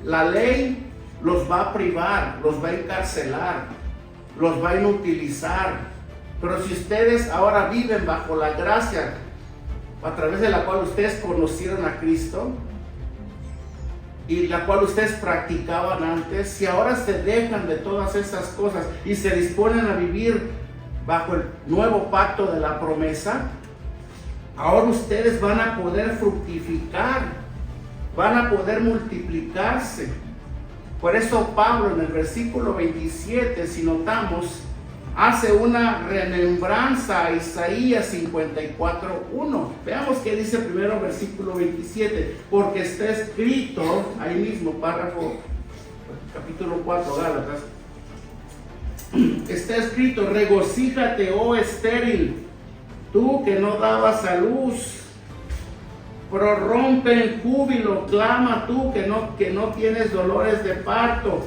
la ley los va a privar, los va a encarcelar, los va a inutilizar, pero si ustedes ahora viven bajo la gracia a través de la cual ustedes conocieron a Cristo y la cual ustedes practicaban antes, si ahora se dejan de todas esas cosas y se disponen a vivir bajo el nuevo pacto de la promesa, ahora ustedes van a poder fructificar, van a poder multiplicarse. Por eso Pablo en el versículo 27, si notamos, hace una remembranza a Isaías 54:1. Veamos qué dice primero versículo 27. Porque está escrito, ahí mismo, párrafo, capítulo 4, Gálatas. Está escrito: regocíjate, oh estéril, tú que no dabas a luz. Prorrumpe en júbilo, clama tú que no tienes dolores de parto,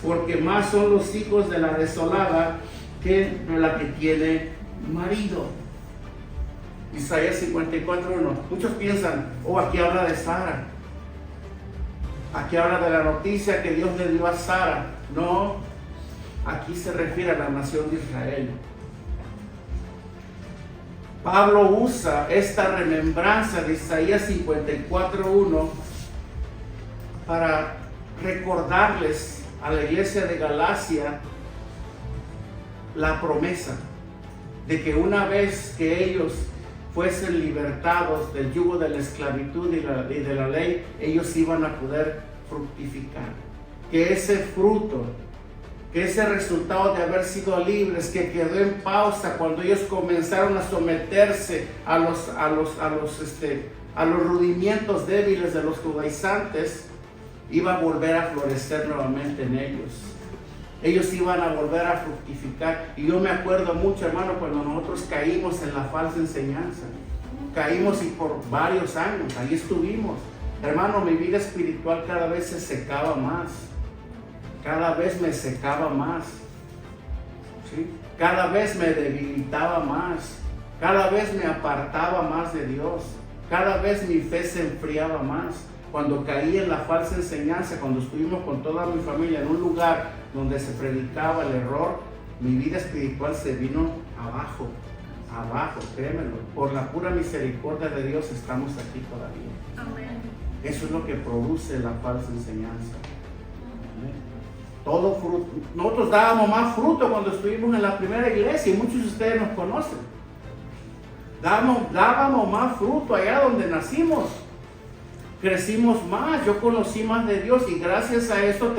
porque más son los hijos de la desolada que la que tiene marido. Isaías 54:1. Muchos piensan, oh, aquí habla de Sara. Aquí habla de la noticia que Dios le dio a Sara. No, aquí se refiere a la nación de Israel. Pablo usa esta remembranza de Isaías 54:1 para recordarles a la iglesia de Galacia la promesa de que una vez que ellos fuesen libertados del yugo de la esclavitud y de la ley, ellos iban a poder fructificar. Que ese fruto, que ese resultado de haber sido libres, que quedó en pausa cuando ellos comenzaron a someterse a los rudimientos débiles de los judaizantes, iba a volver a florecer nuevamente en ellos. Ellos iban a volver a fructificar. Y yo me acuerdo mucho, hermano, cuando nosotros caímos en la falsa enseñanza. Caímos y por varios años, ahí estuvimos. Hermano, mi vida espiritual cada vez se secaba más. Cada vez me secaba más. ¿Sí? Cada vez me debilitaba más. Cada vez me apartaba más de Dios. Cada vez mi fe se enfriaba más. Cuando caí en la falsa enseñanza, cuando estuvimos con toda mi familia en un lugar donde se predicaba el error, mi vida espiritual se vino abajo, créemelo. Por la pura misericordia de Dios estamos aquí todavía. Amén. Eso es lo que produce la falsa enseñanza. Amén. Todo fruto. Nosotros dábamos más fruto cuando estuvimos en la primera iglesia y muchos de ustedes nos conocen. Dábamos más fruto allá donde nacimos. Crecimos más, yo conocí más de Dios y gracias a eso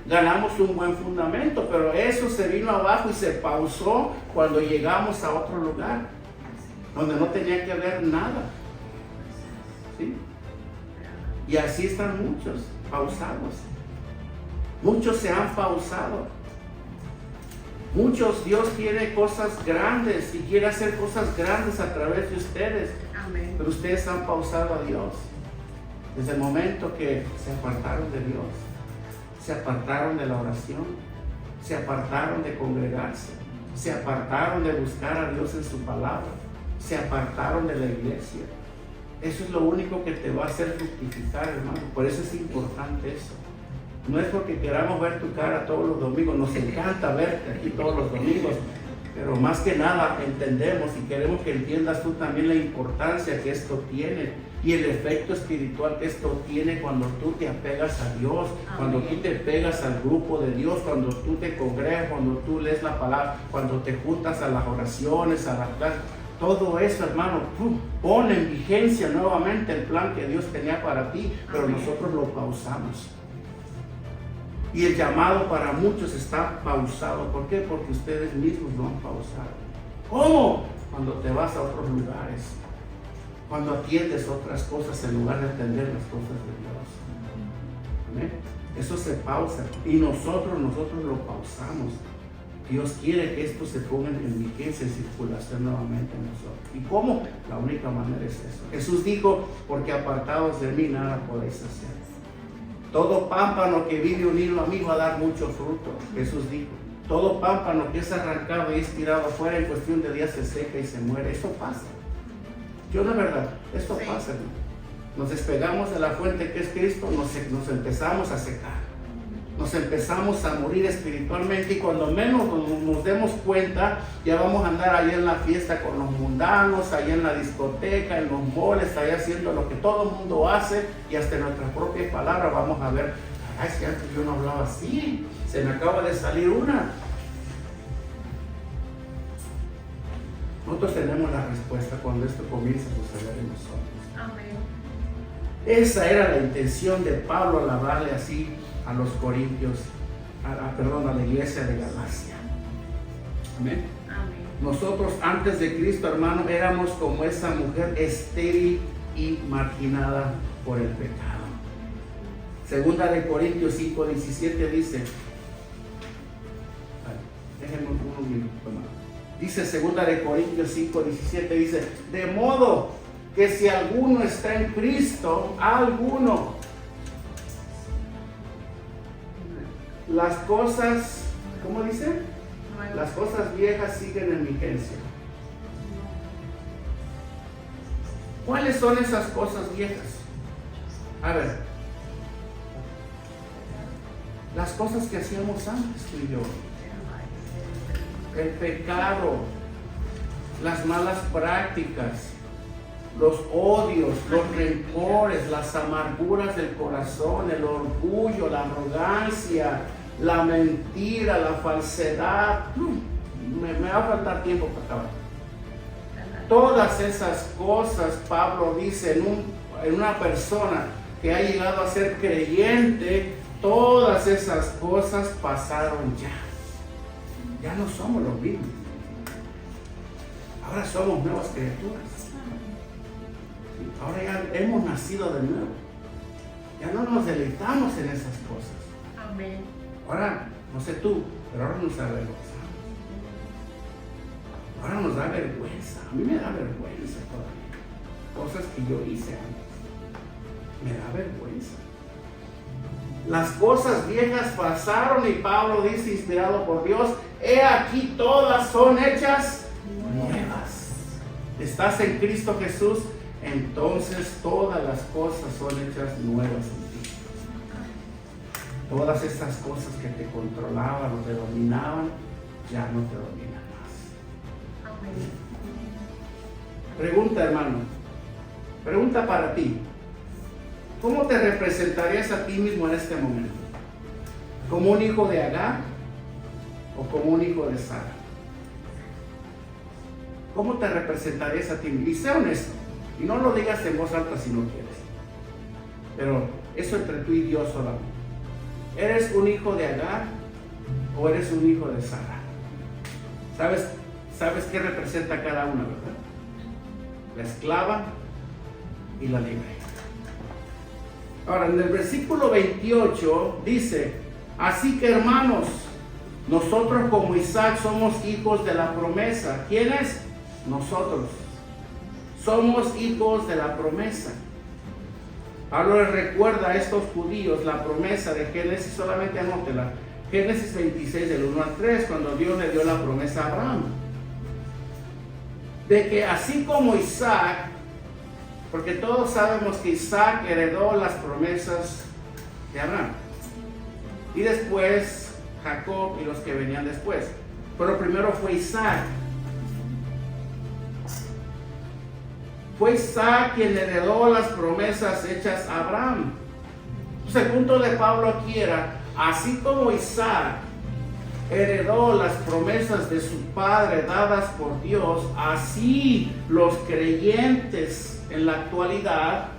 ganamos un buen fundamento, pero eso se vino abajo y se pausó cuando llegamos a otro lugar, donde no tenía que haber nada. ¿Sí? Y así están muchos pausados. Muchos se han pausado. Muchos, Dios tiene cosas grandes y quiere hacer cosas grandes a través de ustedes. Amén. Pero ustedes han pausado a Dios. Desde el momento que se apartaron de Dios, se apartaron de la oración, se apartaron de congregarse, se apartaron de buscar a Dios en su palabra, se apartaron de la iglesia. Eso es lo único que te va a hacer fructificar, hermano. Por eso es importante eso. No es porque queramos ver tu cara todos los domingos, nos encanta verte aquí todos los domingos, pero más que nada entendemos y queremos que entiendas tú también la importancia que esto tiene y el efecto espiritual que esto tiene cuando tú te apegas a Dios, cuando tú te pegas al grupo de Dios, cuando tú te congregas, cuando tú lees la palabra, cuando te juntas a las oraciones, a las clases. Todo eso, hermano, pone en vigencia nuevamente el plan que Dios tenía para ti, pero nosotros lo pausamos. Y el llamado para muchos está pausado. ¿Por qué? Porque ustedes mismos lo han pausado. ¿Cómo? Cuando te vas a otros lugares. Cuando atiendes otras cosas en lugar de atender las cosas de Dios. ¿Amén? Eso se pausa. Y nosotros lo pausamos. Dios quiere que esto se ponga en vigencia, en circulación nuevamente en nosotros. ¿Y cómo? La única manera es eso. Jesús dijo, porque apartados de mí nada podéis hacer. Todo pámpano que vive unido a mí va a dar mucho fruto, Jesús dijo. Todo pámpano que es arrancado y es tirado afuera en cuestión de días se seca y se muere. Eso pasa. Yo no es verdad, esto pasa. Nos despegamos de la fuente que es Cristo, nos empezamos a secar. Nos empezamos a morir espiritualmente y cuando menos nos demos cuenta, ya vamos a andar allá en la fiesta con los mundanos, allá en la discoteca, en los moles, allá haciendo lo que todo el mundo hace y hasta en nuestra propia palabra vamos a ver, ay, es que antes yo no hablaba así, se me acaba de salir una. Nosotros tenemos la respuesta cuando esto comienza a suceder en nosotros. Amén. Esa era la intención de Pablo al hablarle así a los corintios, a la iglesia de Galacia. Amén. Amén. Nosotros antes de Cristo, hermano, éramos como esa mujer estéril y marginada por el pecado. Segunda de Corintios 5:17 dice, déjenme un minuto, hermano. Dice segunda de Corintios 5:17 dice, de modo que si alguno está en Cristo, las cosas, ¿cómo dice? Las cosas viejas siguen en vigencia. ¿Cuáles son esas cosas viejas? A ver, las cosas que hacíamos antes, tú y yo. El pecado, las malas prácticas, los odios, los rencores, las amarguras del corazón, el orgullo, la arrogancia, la mentira, la falsedad. Me va a faltar tiempo para acabar. Todas esas cosas, Pablo dice, en una persona que ha llegado a ser creyente, todas esas cosas pasaron ya. Ya no somos los mismos. Ahora somos nuevas criaturas. Ahora ya hemos nacido de nuevo. Ya no nos deleitamos en esas cosas. Amén. Ahora, no sé tú, pero ahora nos avergonzamos. Ahora nos da vergüenza. A mí me da vergüenza todavía. Cosas que yo hice antes. Me da vergüenza. Las cosas viejas pasaron y Pablo dice, inspirado por Dios, he aquí todas son hechas nuevas. ¿Estás en Cristo Jesús? Entonces todas las cosas son hechas nuevas en ti. Todas estas cosas que te controlaban o te dominaban, ya no te dominan más. Pregunta, hermano. Pregunta para ti. ¿Cómo te representarías a ti mismo en este momento? ¿Como un hijo de Agar o como un hijo de Sara? ¿Cómo te representarías a ti mismo? Y sé honesto. Y no lo digas en voz alta si no quieres. Pero eso entre tú y Dios solamente. ¿Eres un hijo de Agar o eres un hijo de Sara? ¿Sabes qué representa cada una, verdad? La esclava y la libre. Ahora, en el versículo 28 dice, así que hermanos, nosotros como Isaac somos hijos de la promesa. ¿Quiénes? Nosotros. Somos hijos de la promesa. Pablo les recuerda a estos judíos la promesa de Génesis, solamente anótela. Génesis 26 del 1 al 3, cuando Dios le dio la promesa a Abraham. De que así como Isaac, porque todos sabemos que Isaac heredó las promesas de Abraham. Y después Jacob y los que venían después. Pero primero fue Isaac. Fue Isaac quien heredó las promesas hechas a Abraham. Entonces el punto de Pablo aquí era, así como Isaac heredó las promesas de su padre dadas por Dios, así los creyentes en la actualidad,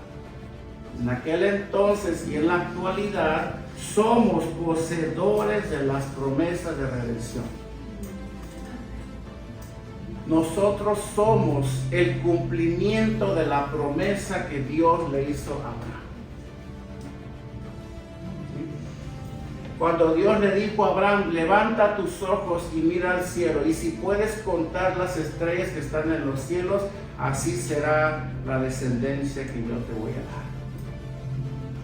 en aquel entonces y en la actualidad, somos poseedores de las promesas de redención. Nosotros somos el cumplimiento de la promesa que Dios le hizo a Abraham. Cuando Dios le dijo a Abraham, levanta tus ojos y mira al cielo, y si puedes contar las estrellas que están en los cielos, así será la descendencia que yo te voy a dar.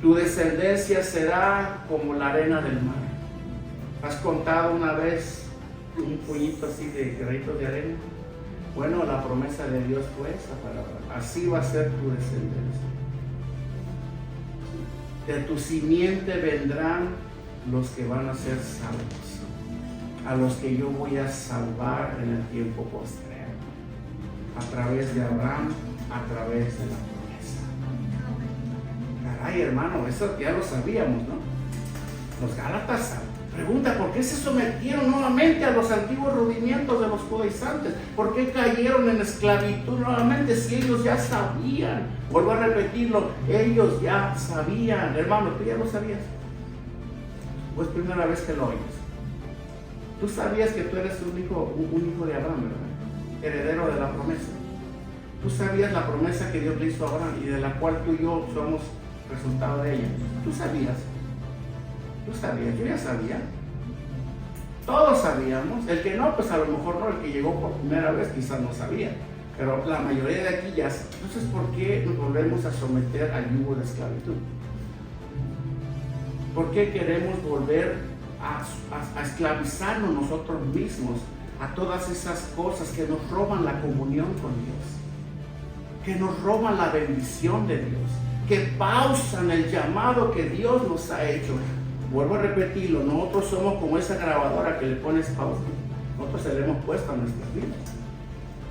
Tu descendencia será como la arena del mar. ¿Has contado una vez un puñito así de granitos de arena? Bueno, la promesa de Dios fue esa para Abraham. Así va a ser tu descendencia. De tu simiente vendrán los que van a ser salvos, a los que yo voy a salvar en el tiempo postrero, a través de Abraham, a través de la promesa. Caray, hermano, eso ya lo sabíamos, ¿no? Los Gálatas pregunta, ¿por qué se sometieron nuevamente a los antiguos rudimientos de los judaizantes? ¿Por qué cayeron en esclavitud nuevamente si ellos ya sabían? Vuelvo a repetirlo, ellos ya sabían. Hermano, ¿tú ya lo sabías? ¿O es primera vez que lo oyes? Tú sabías que tú eres un hijo de Abraham, ¿verdad? Heredero de la promesa. Tú sabías la promesa que Dios le hizo a Abraham y de la cual tú y yo somos resultado de ella. Tú sabías. Tú sabías, yo ya sabía. Todos sabíamos. El que no, pues a lo mejor no. El que llegó por primera vez quizás no sabía. Pero la mayoría de aquí ya sabe. Entonces, ¿por qué nos volvemos a someter al yugo de esclavitud? ¿Por qué queremos volver a esclavizarnos nosotros mismos a todas esas cosas que nos roban la comunión con Dios? que nos roban la bendición de Dios, que pausan el llamado que Dios nos ha hecho. Vuelvo a repetirlo, nosotros somos como esa grabadora que le pones pausa. Nosotros se le hemos puesto a nuestras vidas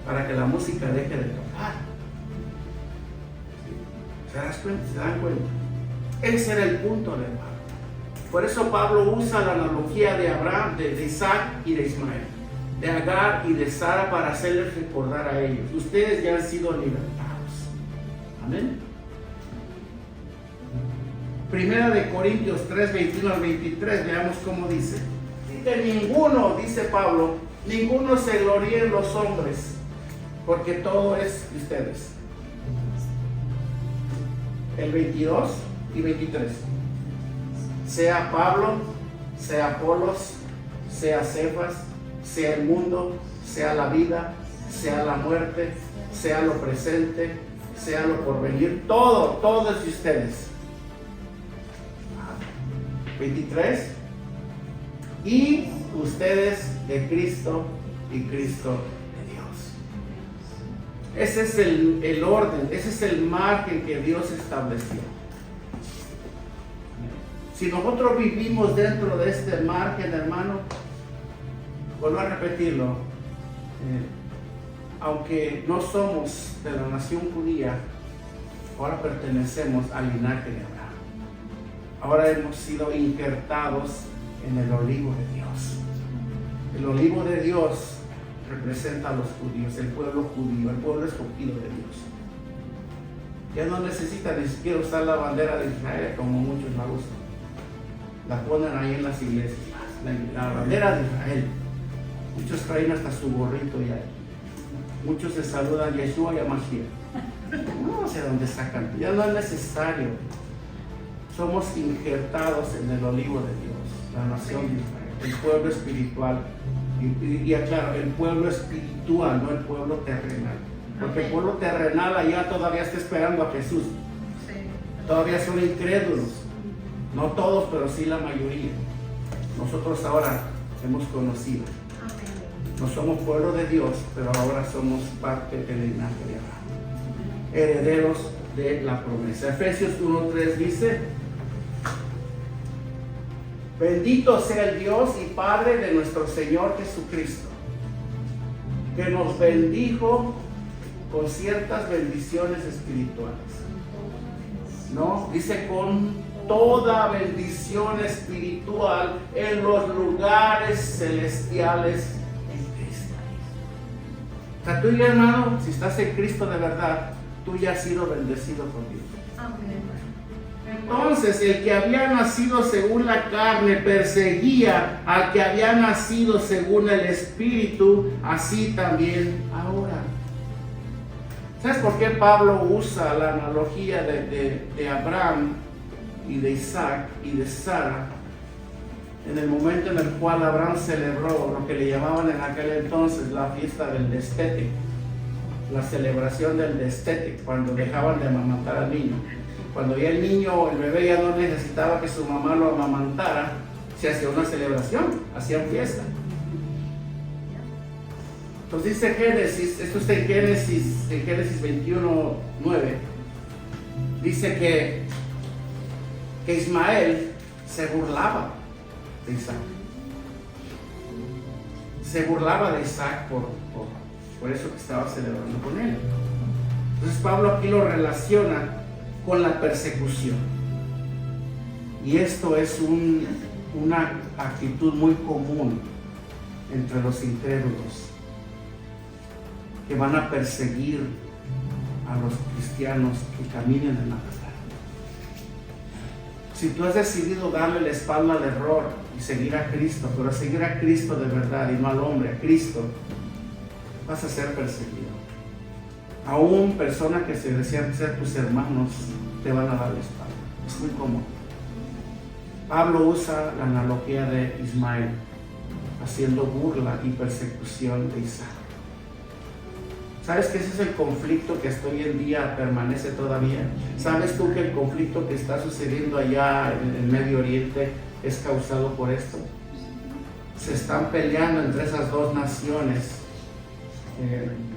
para que la música deje de tocar. ¿Se dan cuenta? Ese era el punto de Pablo. Por eso Pablo usa la analogía de Abraham, de Isaac y de Ismael, de Agar y de Sara, para hacerles recordar a ellos: ustedes ya han sido libertados. Amén. Primera de Corintios 3, 21 al 23, veamos cómo dice. Dice: ninguno, dice Pablo, ninguno se gloríe en los hombres, porque todo es de ustedes. El 22 y 23. Sea Pablo, sea Apolos, sea Cefas, sea el mundo, sea la vida, sea la muerte, sea lo presente, sea lo porvenir, todo es de ustedes. 23. Y ustedes de Cristo y Cristo de Dios. Ese es el orden, ese es el margen que Dios estableció. Si nosotros vivimos dentro de este margen, hermano, vuelvo a repetirlo, aunque no somos de la nación judía, ahora pertenecemos al linaje de Abraham. Ahora hemos sido injertados en el olivo de Dios. El olivo de Dios representa a los judíos, el pueblo judío, el pueblo escogido de Dios. Ya no necesita ni siquiera usar la bandera de Israel como muchos la usan. La ponen ahí en las iglesias, la bandera de Israel. Muchos traen hasta su gorrito ya. Muchos se saludan a Yeshua y a Mashiach. No sé dónde sacan, ya no es necesario. Somos injertados en el olivo de Dios, la nación de Israel, el pueblo espiritual. Y aclaro, el pueblo espiritual, no el pueblo terrenal. Porque el pueblo terrenal allá todavía está esperando a Jesús. Todavía son incrédulos. No todos, pero sí la mayoría. Nosotros ahora hemos conocido. No somos pueblo de Dios, pero ahora somos parte del linaje de Abraham, herederos de la promesa. Efesios 1:3 dice: bendito sea el Dios y Padre de nuestro Señor Jesucristo, que nos bendijo con ciertas bendiciones espirituales. No, dice con toda bendición espiritual en los lugares celestiales en Cristo. O sea, tú ya, hermano, si estás en Cristo de verdad, tú ya has sido bendecido por Dios. Entonces, el que había nacido según la carne perseguía al que había nacido según el Espíritu, así también ahora. ¿Sabes por qué Pablo usa la analogía de Abraham y de Isaac y de Sara en el momento en el cual Abraham celebró lo que le llamaban en aquel entonces la fiesta del destete, la celebración del destete, cuando dejaban de amamantar al niño? Cuando ya el niño, el bebé ya no necesitaba que su mamá lo amamantara, se hacía una celebración, hacían fiesta. Entonces dice Génesis, esto está en Génesis 21:9, dice que Ismael se burlaba de Isaac. Se burlaba de Isaac por eso que estaba celebrando con él. Entonces Pablo aquí lo relaciona con la persecución. Y esto es una actitud muy común entre los incrédulos, que van a perseguir a los cristianos que caminen en la verdad. Si tú has decidido darle la espalda al error y seguir a Cristo, pero seguir a Cristo de verdad y no al hombre, a Cristo, vas a ser perseguido. Aún personas que se desean ser tus hermanos te van a dar la espalda. Es muy común. Pablo usa la analogía de Ismael, haciendo burla y persecución de Isaac. ¿Sabes que ese es el conflicto que hasta hoy en día permanece todavía? ¿Sabes tú que el conflicto que está sucediendo allá en el Medio Oriente es causado por esto? Se están peleando entre esas dos naciones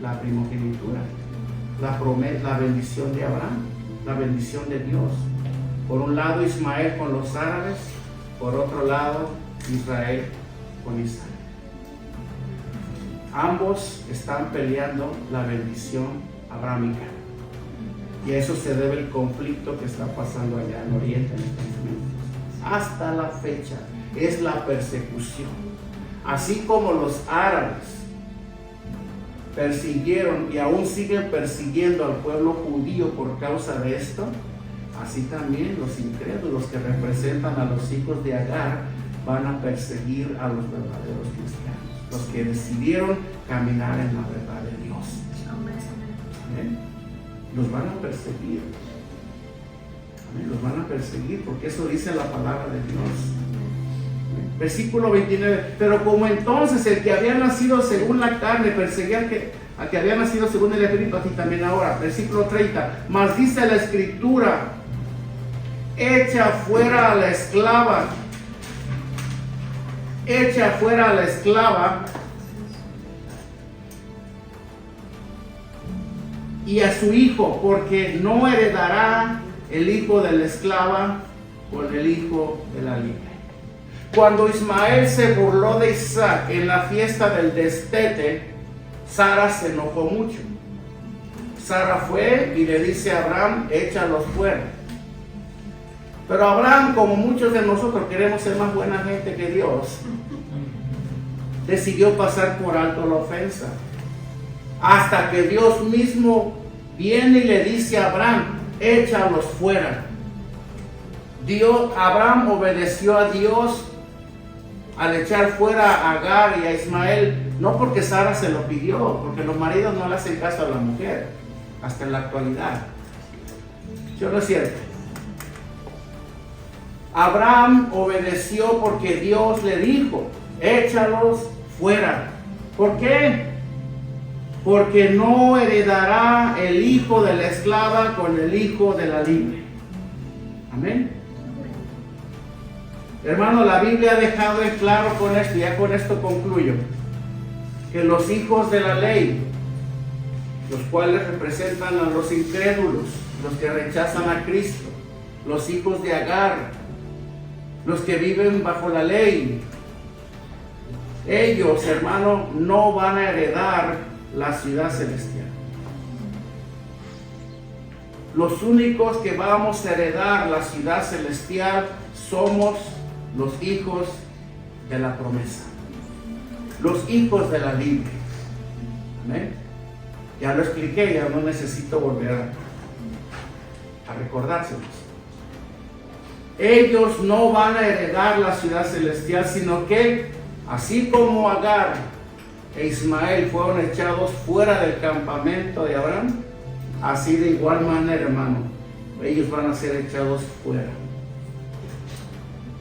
la primogenitura. la bendición de Abraham, la bendición de Dios. Por un lado Ismael con los árabes, por otro lado Israel con Isaac. Ambos están peleando la bendición abrámica. Y a eso se debe el conflicto que está pasando allá en Oriente en estos momentos. Hasta la fecha es la persecución. Así como los árabes persiguieron y aún siguen persiguiendo al pueblo judío por causa de esto, así también los incrédulos que representan a los hijos de Agar van a perseguir a los verdaderos cristianos, los que decidieron caminar en la verdad de Dios. Amén. Los van a perseguir. Amén. Los van a perseguir porque eso dice la palabra de Dios. Amén. Versículo 29. Pero como entonces el que había nacido según la carne perseguía al que había nacido según el Espíritu, así también ahora. Versículo 30. Mas dice la Escritura: echa fuera a la esclava. Echa fuera a la esclava y a su hijo, porque no heredará el hijo de la esclava con el hijo de la libre. Cuando Ismael se burló de Isaac en la fiesta del destete, Sara se enojó mucho. Sara fue y le dice a Abraham: échalos fuera. Pero Abraham, como muchos de nosotros queremos ser más buena gente que Dios, decidió pasar por alto la ofensa. Hasta que Dios mismo viene y le dice a Abraham: échalos fuera. Abraham obedeció a Dios al echar fuera a Agar y a Ismael, no porque Sara se lo pidió, porque los maridos no le hacen caso a la mujer, hasta en la actualidad. ¿Sí o no es cierto? Abraham obedeció porque Dios le dijo: échalos fuera. ¿Por qué? Porque no heredará el hijo de la esclava con el hijo de la libre. Amén. Hermano, la Biblia ha dejado en claro con esto, y ya con esto concluyo, que los hijos de la ley, los cuales representan a los incrédulos, los que rechazan a Cristo, los hijos de Agar, los que viven bajo la ley, ellos, hermano, no van a heredar la ciudad celestial. Los únicos que vamos a heredar la ciudad celestial somos los hijos de la promesa, los hijos de la libre. Amén. Ya lo expliqué, ya no necesito volver a recordárselos. Ellos no van a heredar la ciudad celestial, sino que así como Agar e Ismael fueron echados fuera del campamento de Abraham, así de igual manera, hermano, ellos van a ser echados fuera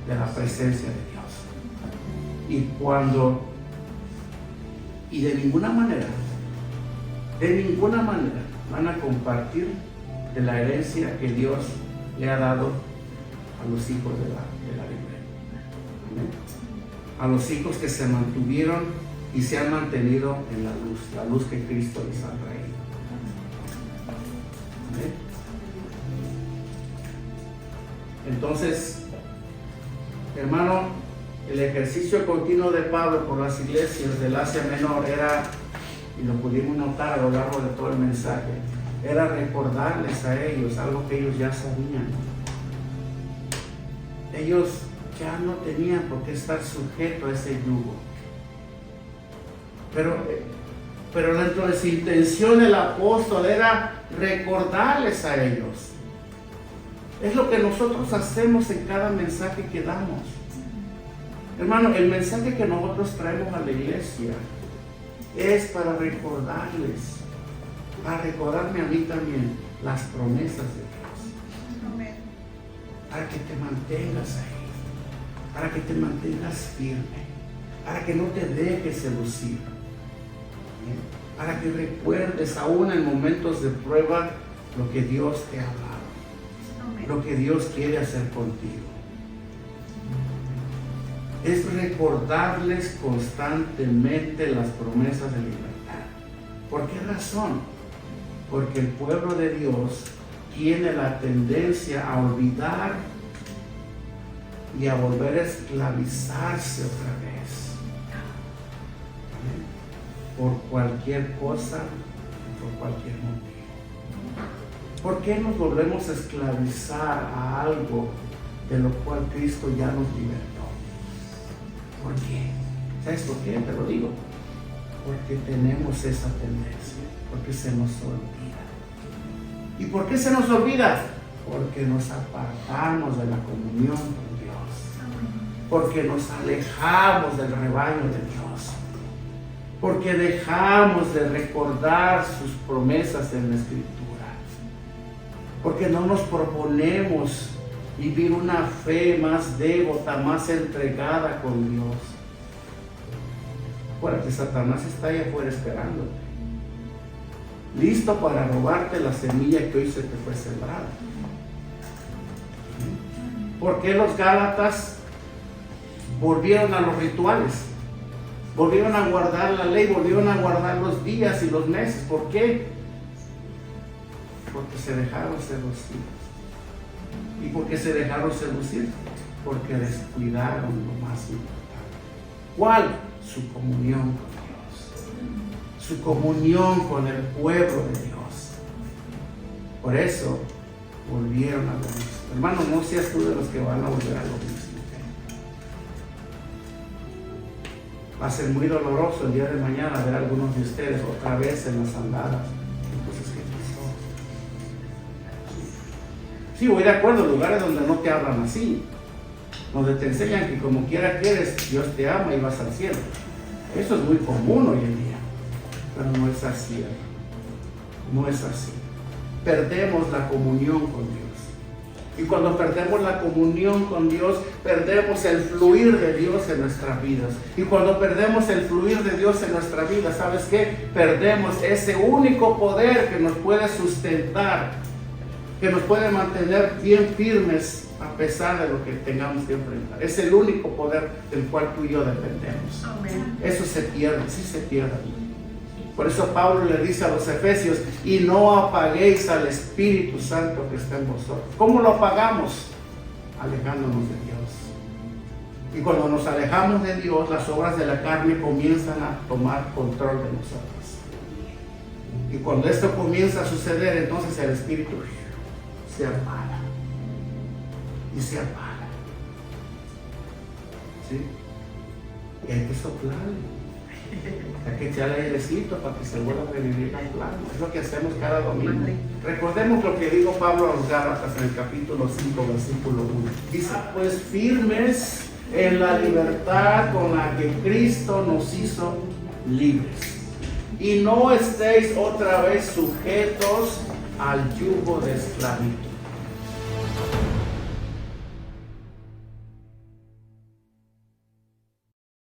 de la presencia de Dios. Y de ninguna manera van a compartir de la herencia que Dios le ha dado a los hijos de la libre. Amén. A los hijos que se mantuvieron y se han mantenido en la luz que Cristo les ha traído. Amén. Entonces, hermano, el ejercicio continuo de Pablo por las iglesias del Asia Menor era, y lo pudimos notar a lo largo de todo el mensaje, era recordarles a ellos algo que ellos ya sabían. Ellos ya no tenían por qué estar sujetos a ese yugo. Pero dentro de su intención el apóstol era recordarles a ellos. Es lo que nosotros hacemos en cada mensaje que damos. Hermano, el mensaje que nosotros traemos a la iglesia es para recordarles, para recordarme a mí también las promesas de Dios. Amén. Para que te mantengas ahí, para que te mantengas firme, para que no te dejes seducir, para que recuerdes aún en momentos de prueba lo que Dios te ha hablado, lo que Dios quiere hacer contigo. Es recordarles constantemente las promesas de libertad. ¿Por qué razón? Porque el pueblo de Dios tiene la tendencia a olvidar y a volver a esclavizarse otra vez. Por cualquier cosa, por cualquier motivo. ¿Por qué nos volvemos a esclavizar a algo de lo cual Cristo ya nos libertó? ¿Por qué? ¿Sabes por qué? Te lo digo. Porque tenemos esa tendencia, porque se nos olvida. ¿Y por qué se nos olvida? Porque nos apartamos de la comunión con Dios, porque nos alejamos del rebaño de Dios, porque dejamos de recordar sus promesas en la Escritura, porque no nos proponemos vivir una fe más devota, más entregada con Dios. Acuérdate, Satanás está ahí afuera esperándote, listo para robarte la semilla que hoy se te fue sembrada. ¿Por qué los Gálatas volvieron a los rituales? Volvieron a guardar la ley, volvieron a guardar los días y los meses. ¿Por qué? Porque se dejaron seducir. ¿Y por qué se dejaron seducir? Porque descuidaron lo más importante. ¿Cuál? Su comunión con Dios, su comunión con el pueblo de Dios. Por eso volvieron a lo mismo. Hermano, no seas tú de los que van a volver a lo mismo. Va a ser muy doloroso el día de mañana ver a algunos de ustedes otra vez en las andadas. Entonces, ¿qué pasó? Sí, voy de acuerdo, lugares donde no te hablan así, donde te enseñan que como quiera que eres, Dios te ama y vas al cielo. Eso es muy común hoy en día, pero no es así, no es así. Perdemos la comunión con Dios. Y cuando perdemos la comunión con Dios, perdemos el fluir de Dios en nuestras vidas. Y cuando perdemos el fluir de Dios en nuestra vida, ¿sabes qué? Perdemos ese único poder que nos puede sustentar, que nos puede mantener bien firmes a pesar de lo que tengamos que enfrentar. Es el único poder del cual tú y yo dependemos. Amén. Eso se pierde, sí se pierde. Por eso Pablo le dice a los efesios, y no apaguéis al Espíritu Santo que está en vosotros. ¿Cómo lo apagamos? Alejándonos de Dios. Y cuando nos alejamos de Dios, las obras de la carne comienzan a tomar control de nosotros. Y cuando esto comienza a suceder, entonces el Espíritu se apaga. Y se apaga. ¿Sí? Y hay que soplarle. Hay que echarle airecito para que se vuelva a revivir la flama. Es lo que hacemos cada domingo. Recordemos lo que dijo Pablo a los Gálatas en el capítulo 5, versículo 1. Dice, pues firmes en la libertad con la que Cristo nos hizo libres. Y no estéis otra vez sujetos al yugo de esclavitud.